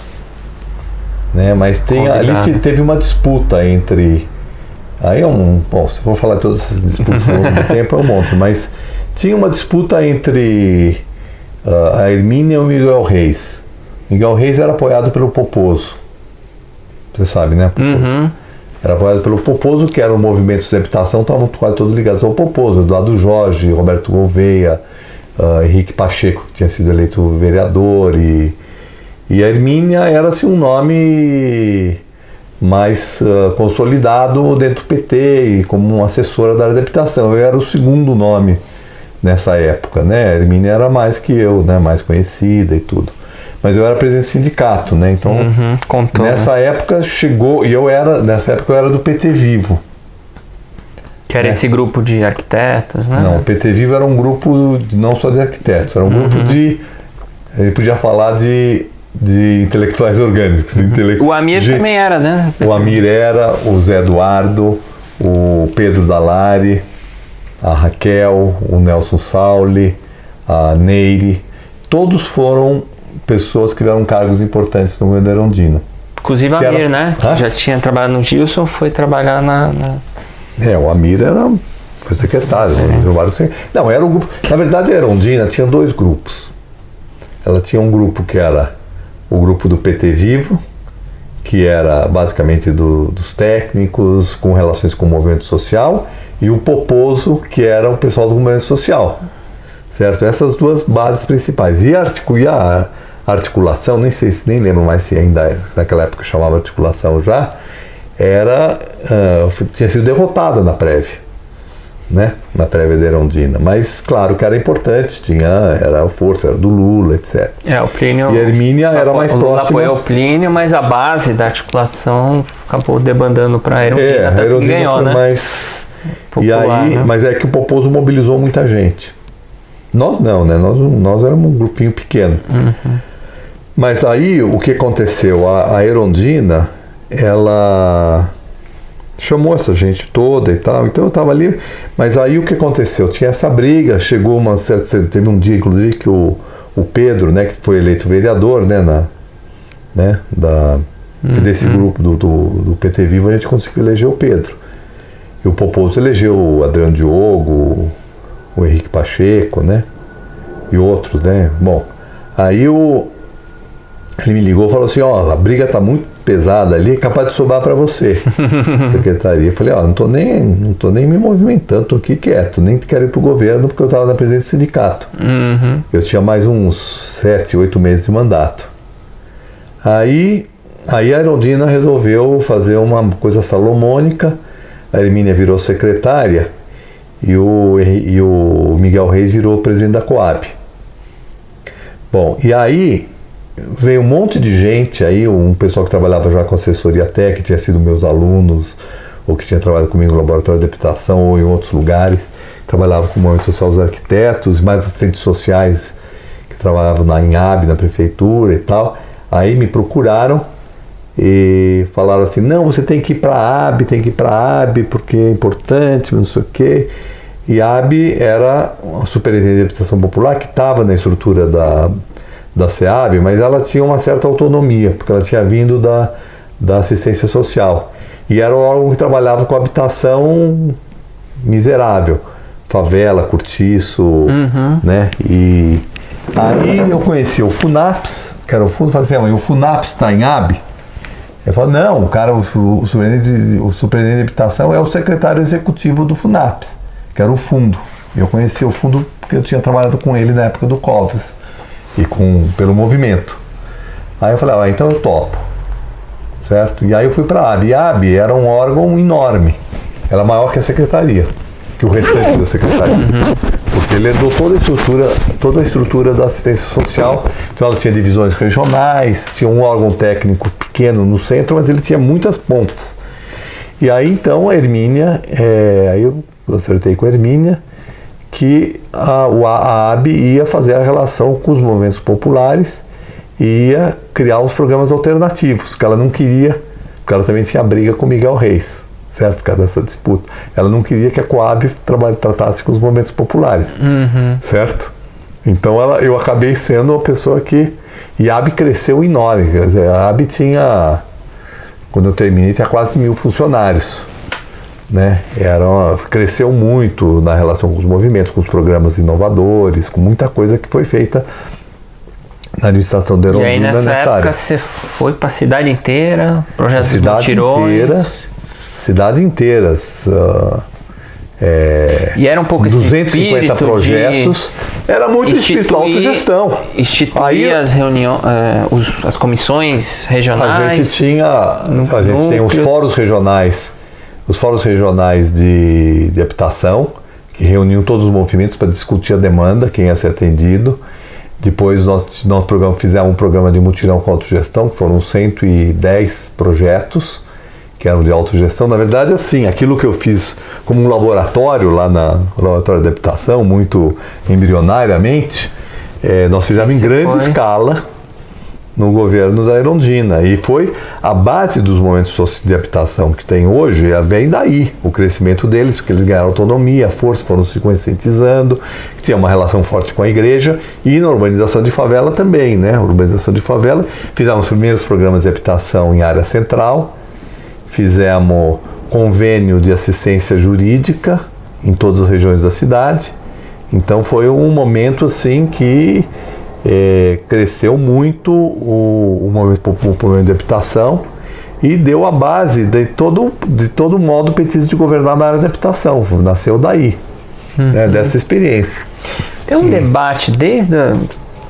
né? Mas ali teve uma disputa entre... Aí bom, se for falar de todas essas disputas ao longo do tempo, é um monte, mas tinha uma disputa entre a Hermínia e o Miguel Reis. Miguel Reis era apoiado pelo Poposo, você sabe, né? Uhum. Era apoiado pelo Poposo, que era um movimento de habitação, estavam quase todos ligados ao Poposo, Eduardo Jorge, Roberto Gouveia, Henrique Pacheco, que tinha sido eleito vereador, e a Hermínia era assim, um nome mais consolidado dentro do PT e como uma assessora da área da habitação. Eu era o segundo nome nessa época, né? A Hermínia era mais que eu, né? Mais conhecida e tudo. Mas eu era presidente do sindicato, né? Então, nessa época chegou, nessa época eu era do PT Vivo. Que era esse grupo de arquitetos, né? Não, o PT Vivo era um grupo não só de arquitetos, era um grupo de, ele podia falar de intelectuais orgânicos. O Amir também era, né? O Amir era, o Zé Eduardo, o Pedro Dalari, a Raquel, o Nelson Sauli, a Neire, todos foram pessoas que tiveram cargos importantes no governo da Erundina. Inclusive o Amir, né? Que já tinha trabalhado no Gilson, foi trabalhar na... o Amir foi secretário. Não, era um grupo... Na verdade, a Erundina tinha dois grupos. Ela tinha um grupo que era o grupo do PT Vivo, que era basicamente dos técnicos, com relações com o movimento social, e o Poposo, que era o pessoal do movimento social. Certo? Essas duas bases principais. E a articulação, nem lembro mais se ainda naquela época chamava articulação já, tinha sido derrotada na prévia, né? Na prévia da Erundina. Mas claro que era importante, era a força, era do Lula, etc. O Plínio... E a Hermínia era mais próxima... O Lula apoiou o Plínio, mas a base da articulação acabou debandando para a Erundina, a Erundina ganhou, foi né? mais... Popular, né? Mas é que o Poposo mobilizou muita gente. Nós não, né? Nós éramos um grupinho pequeno. Mas aí o que aconteceu? A Erundina, ela chamou essa gente toda e tal, então eu estava ali, mas aí o que aconteceu? Tinha essa briga, teve um dia inclusive que o Pedro, né, que foi eleito vereador, né, desse grupo do PT Vivo, a gente conseguiu eleger o Pedro. E o Poposo elegeu o Adriano Diogo, o Henrique Pacheco, né? E outros, né? Bom, aí ele me ligou e falou assim, a briga tá muito pesada ali, é capaz de sobrar para você, secretaria. Eu falei, não tô nem me movimentando, tô aqui quieto, nem quero ir pro governo porque eu estava na presidência do sindicato. Eu tinha mais uns 7, 8 meses de mandato. Aí a Erundina resolveu fazer uma coisa salomônica. A Hermínia virou secretária e o Miguel Reis virou presidente da Coab. Bom, e aí veio um monte de gente aí, um pessoal que trabalhava já com assessoria técnica, que tinha sido meus alunos, ou que tinha trabalhado comigo no laboratório de habitação ou em outros lugares, trabalhava com o movimento social dos arquitetos, mais assistentes sociais que trabalhavam na INAB, na prefeitura e tal. Aí me procuraram e falaram assim, não, você tem que ir para a AB, porque é importante, não sei o quê. E a AB era a Superintendência de Habitação Popular, que estava na estrutura da SEAB, mas ela tinha uma certa autonomia, porque ela tinha vindo da assistência social. E era um órgão que trabalhava com habitação miserável, favela, cortiço, né? E aí eu conheci o FUNAPS, que era o fundo, falei assim, mas o FUNAPS está em AB? Ele falou, não, o superintendente de habitação é o secretário executivo do FUNAPS, que era o fundo. Eu conheci o fundo porque eu tinha trabalhado com ele na época do Covas e pelo movimento. Aí eu falei, então eu topo, certo? E aí eu fui para a AB. E a AB era um órgão enorme, era maior que a secretaria, que o restante da secretaria. Porque ele herdou toda a estrutura da assistência social. Então ela tinha divisões regionais, tinha um órgão técnico pequeno no centro, mas ele tinha muitas pontas. E aí então a Hermínia, aí eu acertei com a Hermínia que a AB ia fazer a relação com os movimentos populares e ia criar os programas alternativos, que ela não queria, porque ela também tinha briga com Miguel Reis, certo? Por causa dessa disputa. Ela não queria que a Coab tratasse com os movimentos populares, certo? Então eu acabei sendo uma pessoa que... E a AB cresceu enorme, quer dizer, a AB tinha, quando eu terminei, tinha quase 1.000 funcionários. Né? Cresceu muito na relação com os movimentos, com os programas inovadores, com muita coisa que foi feita na administração da Erundina. E aí nessa época você foi para a cidade inteira, projetos de mutirões? Cidade inteira. E era um pouco 250 projetos. Era muito espírito autogestão. Instituir as reuniões, as comissões regionais. A gente tem os fóruns regionais. Os fóruns regionais de habitação, que reuniam todos os movimentos para discutir a demanda, quem ia ser atendido. Depois nós fizemos um programa de mutirão com autogestão, que foram 110 projetos, que eram de autogestão. Na verdade, assim, aquilo que eu fiz como um laboratório lá no laboratório de habitação, muito embrionariamente, nós fizemos em grande escala no governo da Erundina, e foi a base dos movimentos de habitação que tem hoje, vem daí o crescimento deles, porque eles ganharam autonomia, força, foram se conscientizando, que tinha uma relação forte com a igreja, e na urbanização de favela também, né? Urbanização de favela, fizemos os primeiros programas de habitação em área central, fizemos convênio de assistência jurídica em todas as regiões da cidade. Então foi um momento assim que cresceu muito o movimento de habitação e deu a base de todo modo petista de governar na área de habitação. Nasceu daí, né, dessa experiência. Tem um debate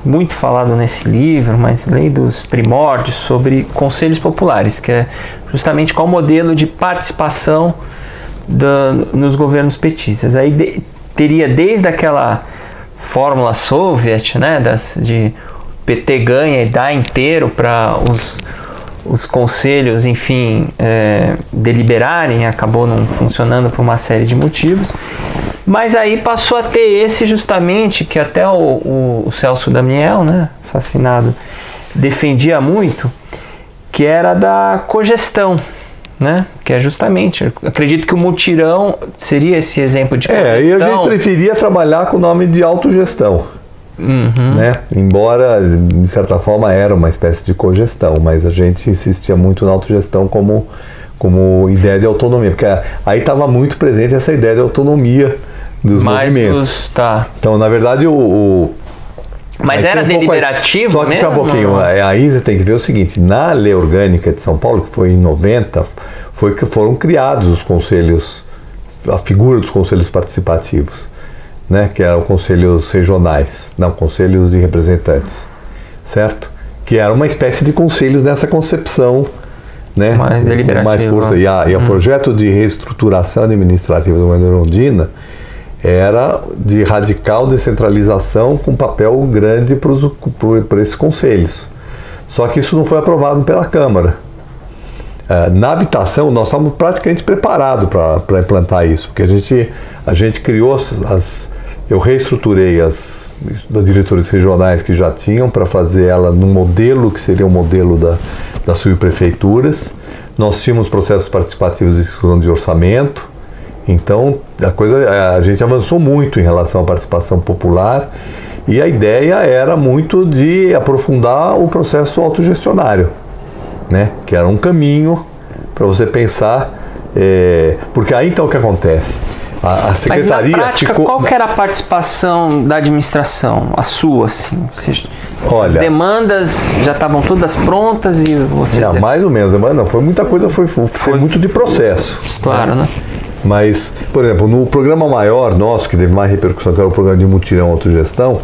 muito falado nesse livro, mas lei dos primórdios, sobre conselhos populares, que é justamente qual o modelo de participação nos governos petistas. Aí teria desde aquela fórmula soviet, né, de PT ganha e dá inteiro para os conselhos, enfim, deliberarem, acabou não funcionando por uma série de motivos. Mas aí passou a ter esse justamente, que até o Celso Damiel, né, assassinado, defendia muito, que era da cogestão, né? Que é justamente, acredito que o mutirão seria esse exemplo de cogestão. E a gente preferia trabalhar com o nome de autogestão, né? Embora, de certa forma, era uma espécie de cogestão, mas a gente insistia muito na autogestão como ideia de autonomia, porque aí estava muito presente essa ideia de autonomia dos movimentos. Então, na verdade, Mas era deliberativo só que mesmo? Só um pouquinho. Aí você tem que ver o seguinte, na Lei Orgânica de São Paulo, que foi em 90, foi que foram criados os conselhos, a figura dos conselhos participativos, né? Que eram conselhos regionais, não, conselhos de representantes, certo? Que era uma espécie de conselhos nessa concepção, né? Mais deliberativo. Mais força. E o projeto de reestruturação administrativa do governo Erundina era de radical descentralização com papel grande para esses conselhos. Só que isso não foi aprovado pela Câmara. Na habitação, nós estávamos praticamente preparados para implantar isso, porque a gente criou eu reestruturei as diretores regionais que já tinham para fazer ela num modelo que seria um modelo das subprefeituras. Nós tínhamos processos participativos de discussão de orçamento. Então a gente avançou muito em relação à participação popular, e a ideia era muito de aprofundar o processo autogestionário, né? Que era um caminho para você pensar, porque aí então o que acontece? A secretaria... Mas na prática, qual que era a participação da administração, a sua, assim? Olha, as demandas já estavam todas prontas e você... Não, mais ou menos, não, foi muita coisa, foi muito de processo. Claro, né? Mas, por exemplo, no programa maior nosso, que teve mais repercussão, que era o programa de mutirão autogestão,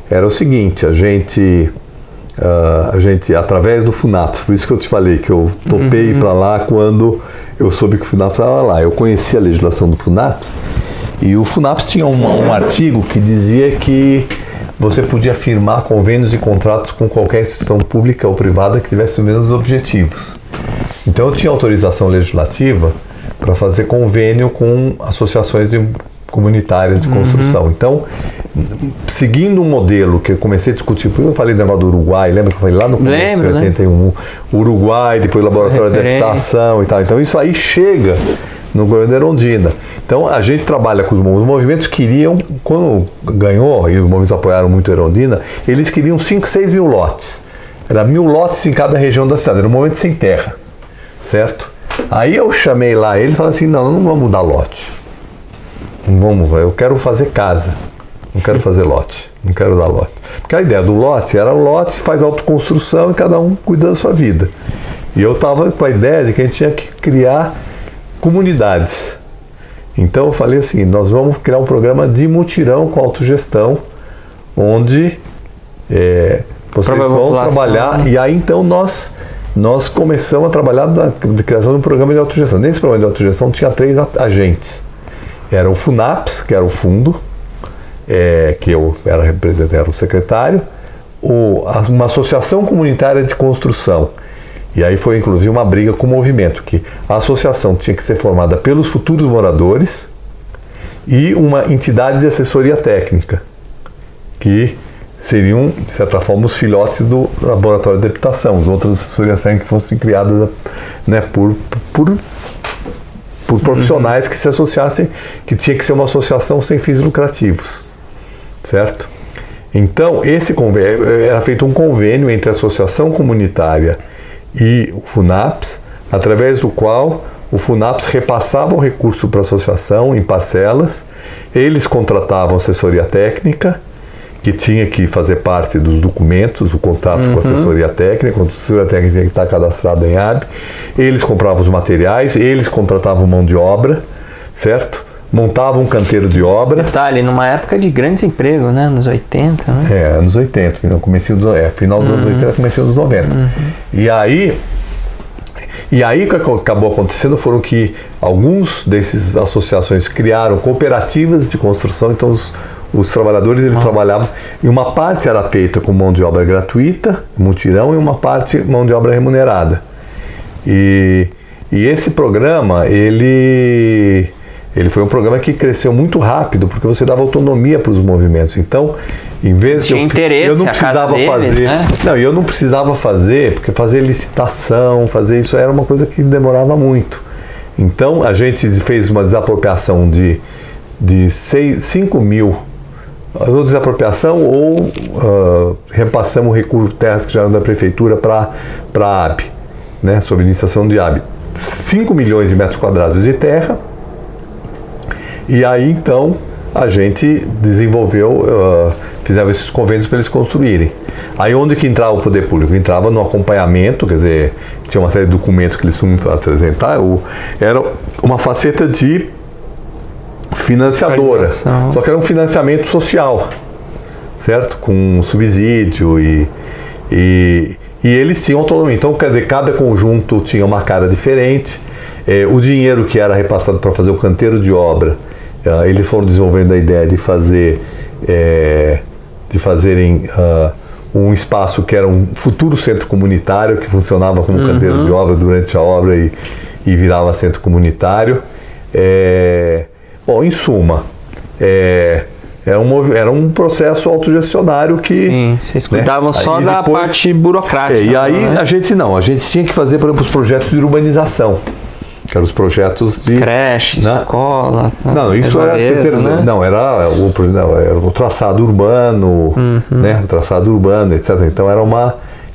era o seguinte, a gente, através do FUNAPS, por isso que eu te falei que eu topei para lá quando eu soube que o FUNAPS estava lá. Eu conheci a legislação do FUNAPS, e o FUNAPS tinha um artigo que dizia que você podia firmar convênios e contratos com qualquer instituição pública ou privada que tivesse os mesmos objetivos. Então eu tinha autorização legislativa para fazer convênio com associações comunitárias de construção. Então, seguindo um modelo que eu comecei a discutir, porque eu falei do negócio do Uruguai, lembra que eu falei lá no começo, em 81, Uruguai, depois o Laboratório de Adaptação e tal. Então, isso aí chega no governo da Erondina. Então, a gente trabalha com os movimentos queriam, quando ganhou, e os movimentos apoiaram muito a Erondina, eles queriam 5, 6 mil lotes. Era 1000 lotes em cada região da cidade, era um movimento sem terra, certo? Aí eu chamei lá ele e falei assim, não vamos dar lote. Eu quero fazer casa, não quero fazer lote, não quero dar lote. Porque a ideia do lote era o lote, faz autoconstrução e cada um cuida da sua vida. E eu estava com a ideia de que a gente tinha que criar comunidades. Então eu falei assim, nós vamos criar um programa de mutirão com autogestão, onde vocês vão trabalhar, e aí então nós começamos a trabalhar na criação de um programa de autogestão. Nesse programa de autogestão tinha 3 agentes. Era o FUNAPS, que era o fundo, que eu era representante, era o secretário, uma associação comunitária de construção. E aí foi inclusive uma briga com o movimento, que a associação tinha que ser formada pelos futuros moradores e uma entidade de assessoria técnica, que seriam, de certa forma, os filhotes do Laboratório de Habitação, as outras assessorias técnicas que fossem criadas, né, por profissionais que se associassem, que tinha que ser uma associação sem fins lucrativos, certo? Então, esse convênio, era feito um convênio entre a associação comunitária e o FUNAPS, através do qual o FUNAPS repassava o recurso para a associação em parcelas, eles contratavam assessoria técnica, que tinha que fazer parte dos documentos, o contrato com a assessoria técnica, a assessoria técnica tinha que estar cadastrada em AB, eles compravam os materiais, eles contratavam mão de obra, certo? Montavam um canteiro de obra. Detalhe, numa época de grandes empregos, né? Anos 80, né? Anos 80, final dos anos 80, comecinho dos 90. E aí o que acabou acontecendo foram que alguns dessas associações criaram cooperativas de construção, então os trabalhadores, eles trabalhavam, e uma parte era feita com mão de obra gratuita, mutirão, e uma parte mão de obra remunerada. E esse programa, ele foi um programa que cresceu muito rápido, porque você dava autonomia para os movimentos. Então, em vez de eu não precisava fazer, né? Eu não precisava fazer, porque fazer licitação, fazer isso era uma coisa que demorava muito. Então, a gente fez uma desapropriação de 5 mil, ou desapropriação, ou repassamos recursos, terras que já eram da prefeitura para a AB, né, sob iniciação de AB. 5 milhões de metros quadrados de terra, e aí então a gente desenvolveu, fizemos esses convênios para eles construírem. Aí onde que entrava o poder público? Entrava no acompanhamento, quer dizer, tinha uma série de documentos que eles podiam apresentar, era uma faceta de financiadora, só que era um financiamento social, certo? Com subsídio e eles tinham autonomia. Então, quer dizer, cada conjunto tinha uma cara diferente. O dinheiro que era repassado para fazer o canteiro de obra, eles foram desenvolvendo a ideia de fazerem um espaço que era um futuro centro comunitário, que funcionava como canteiro de obra durante a obra e virava centro comunitário. Bom, em suma, era um processo autogestionário que... Sim, vocês cuidavam só da parte burocrática. E aí a gente tinha que fazer, por exemplo, os projetos de urbanização, que eram os projetos de... creche, escola... Não, isso era... Né? Não, era o traçado urbano, né? O traçado urbano, etc. Então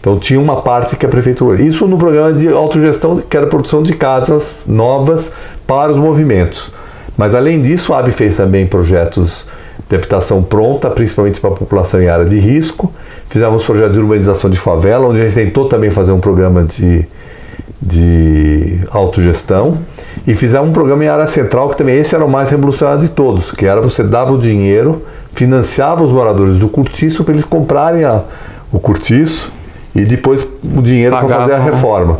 Então tinha uma parte que a prefeitura... Isso no programa de autogestão, que era a produção de casas novas para os movimentos. Mas além disso, a AB fez também projetos de habitação pronta, principalmente para a população em área de risco. Fizemos projetos de urbanização de favela, onde a gente tentou também fazer um programa de autogestão. E fizemos um programa em área central, que também esse era o mais revolucionário de todos, que era você dava o dinheiro, financiava os moradores do cortiço para eles comprarem o cortiço e depois o dinheiro para fazer a reforma,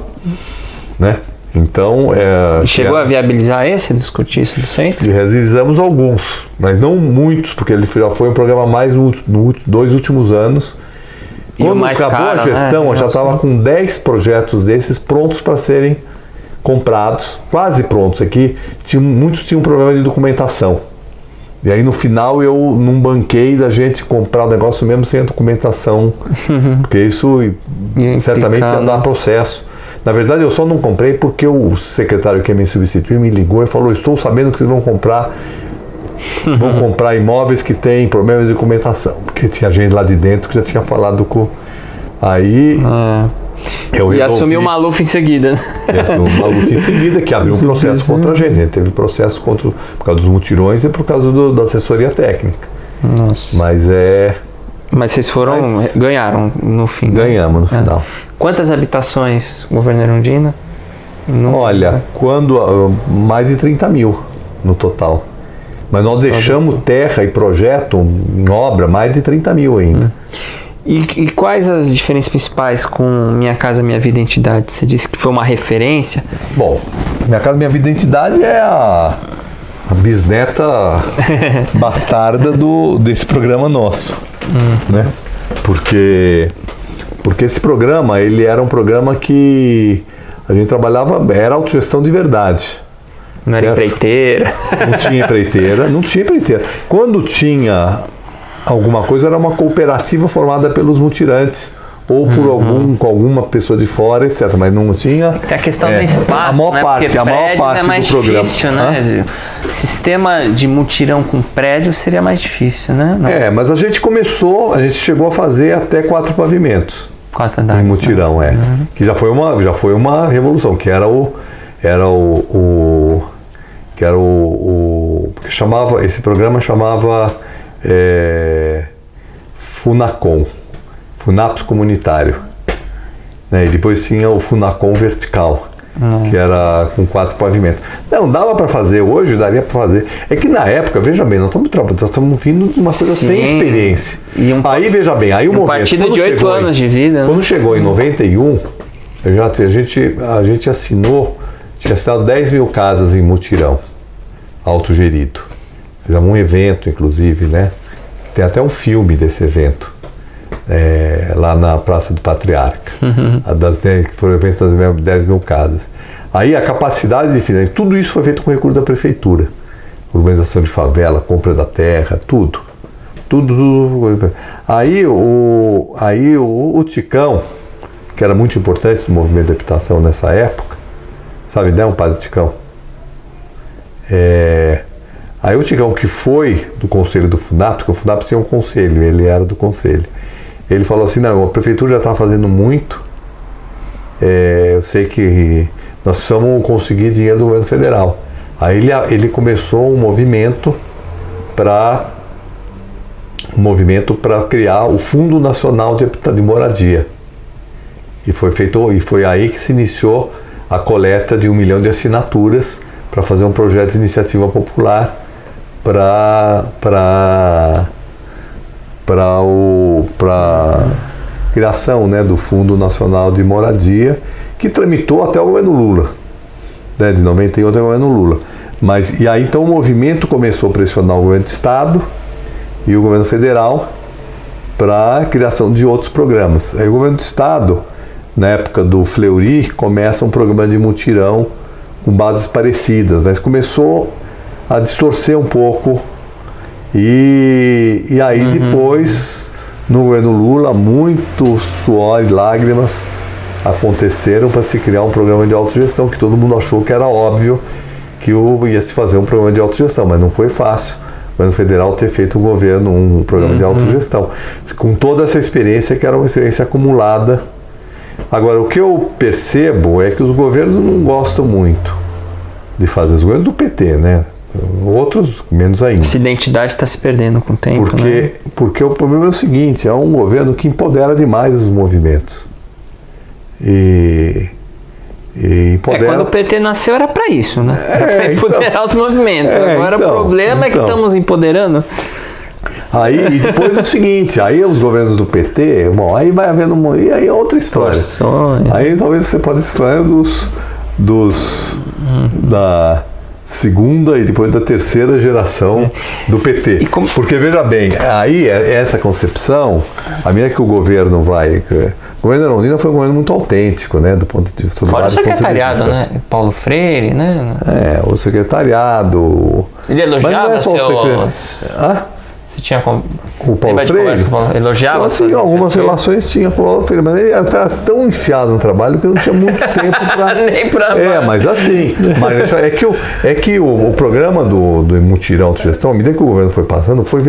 né? Então, chegou a viabilizar esse dos cortiços do centro? Realizamos alguns, mas não muitos, porque ele já foi um programa mais nos 2 últimos anos. Quando acabou a gestão, eu já estava com 10 projetos desses prontos para serem comprados, quase prontos aqui, muitos tinham um problema de documentação. E aí no final eu não banquei da gente comprar o negócio mesmo sem a documentação, porque isso certamente ia dar processo. Na verdade eu só não comprei porque o secretário que ia me substituir me ligou e falou: estou sabendo que vocês vão comprar imóveis que têm problema de documentação, porque tinha gente lá de dentro que já tinha falado com... Aí... E assumiu o Maluf em seguida, né? O Maluf em seguida, que abriu um processo contra a gente. Teve processo por causa dos mutirões e por causa da assessoria técnica. Nossa. Mas vocês ganharam no fim. Ganhamos no final. Quantas habitações, governo Erundina? Olha, mais de 30 mil no total. Mas nós deixamos terra e projeto em obra mais de 30 mil ainda. E quais as diferenças principais com Minha Casa Minha Vida Identidade? Você disse que foi uma referência. Bom, Minha Casa Minha Vida Identidade é a bisneta bastarda desse programa nosso, né? Porque esse programa, ele era um programa que a gente trabalhava, era autogestão de verdade. Não era empreiteira. Não tinha empreiteira. Quando tinha alguma coisa, era uma cooperativa formada pelos mutirantes ou por alguma pessoa de fora, etc. Mas não tinha... Tem a questão do espaço, a maior parte é mais do programa. Difícil, né? Sistema de mutirão com prédio seria mais difícil, né? Não. Mas a gente chegou a fazer até 4 pavimentos. 4 andares. Em mutirão, que já foi uma revolução, que esse programa chamava Funacom, Funapes Comunitário, né? E depois tinha o Funacom Vertical, que era com 4 pavimentos. Não dava para fazer hoje, daria para fazer. É que na época, veja bem, nós estamos vindo de uma coisa sem experiência. Aí veja bem, aí o movimento... Partido de 8 anos de vida. Quando chegou em 91, a gente tinha assinado 10 mil casas em mutirão, autogerido. Fizemos um evento, inclusive, né? Tem até um filme desse evento, lá na Praça do Patriarca, que foi o evento das 10 mil casas. Aí a capacidade de financiamento, tudo isso foi feito com recurso da prefeitura. Urbanização de favela, compra da terra, tudo. Aí o Ticão, que era muito importante no movimento de habitação nessa época, sabe, né, um padre Ticão? Aí o Ticão, que foi do conselho do Funap, porque o Funap tinha um conselho, ele era do conselho. Ele falou assim: não, a prefeitura já está fazendo muito, eu sei que nós precisamos conseguir dinheiro do governo federal. Aí ele começou um movimento para criar o Fundo Nacional de Moradia. E foi aí que se iniciou a coleta de 1 milhão de assinaturas para fazer um projeto de iniciativa popular para criação, né, do Fundo Nacional de Moradia, que tramitou até o governo Lula, né, de 91 até o governo Lula. E aí então o movimento começou a pressionar o governo do Estado e o governo federal para a criação de outros programas. Aí o governo do Estado, na época do Fleury, começa um programa de mutirão com bases parecidas, mas começou a distorcer um pouco. E aí depois, no governo Lula, muito suor e lágrimas aconteceram para se criar um programa de autogestão, que todo mundo achou que era óbvio que ia se fazer um programa de autogestão, mas não foi fácil o governo federal ter feito um programa de autogestão, com toda essa experiência, que era uma experiência acumulada. Agora, o que eu percebo é que os governos não gostam muito de fazer, os governos do PT, né? Outros menos ainda. Essa identidade está se perdendo com o tempo, porque o problema é o seguinte: é um governo que empodera demais os movimentos. E empodera... Quando o PT nasceu era para isso, né? Para empoderar os movimentos. Agora o problema é que estamos empoderando. Aí, e depois é o seguinte, aí os governos do PT, bom, aí vai havendo e aí é outra história. Aí talvez você pode escolher segunda e depois da terceira geração do PT. E como- Porque, veja bem, aí essa concepção, a minha é que o governo vai... O governo da Londrina foi um governo muito autêntico, né? Do ponto de vista... Fora o secretariado, né? Paulo Freire, né? O secretariado... Ele Mas não elogiava é só o seu... Hã? Você tinha O Paulo lembra de Freire? conversa com o Paulo? Elogiava? Assim, suas algumas iniciativas? relações tinha com o Paulo Freire, mas ele estava tão enfiado no trabalho que eu não tinha muito tempo para... Nem pra... Mas assim, é que o programa do Mutirão Autogestão, à medida que o governo foi passando, foi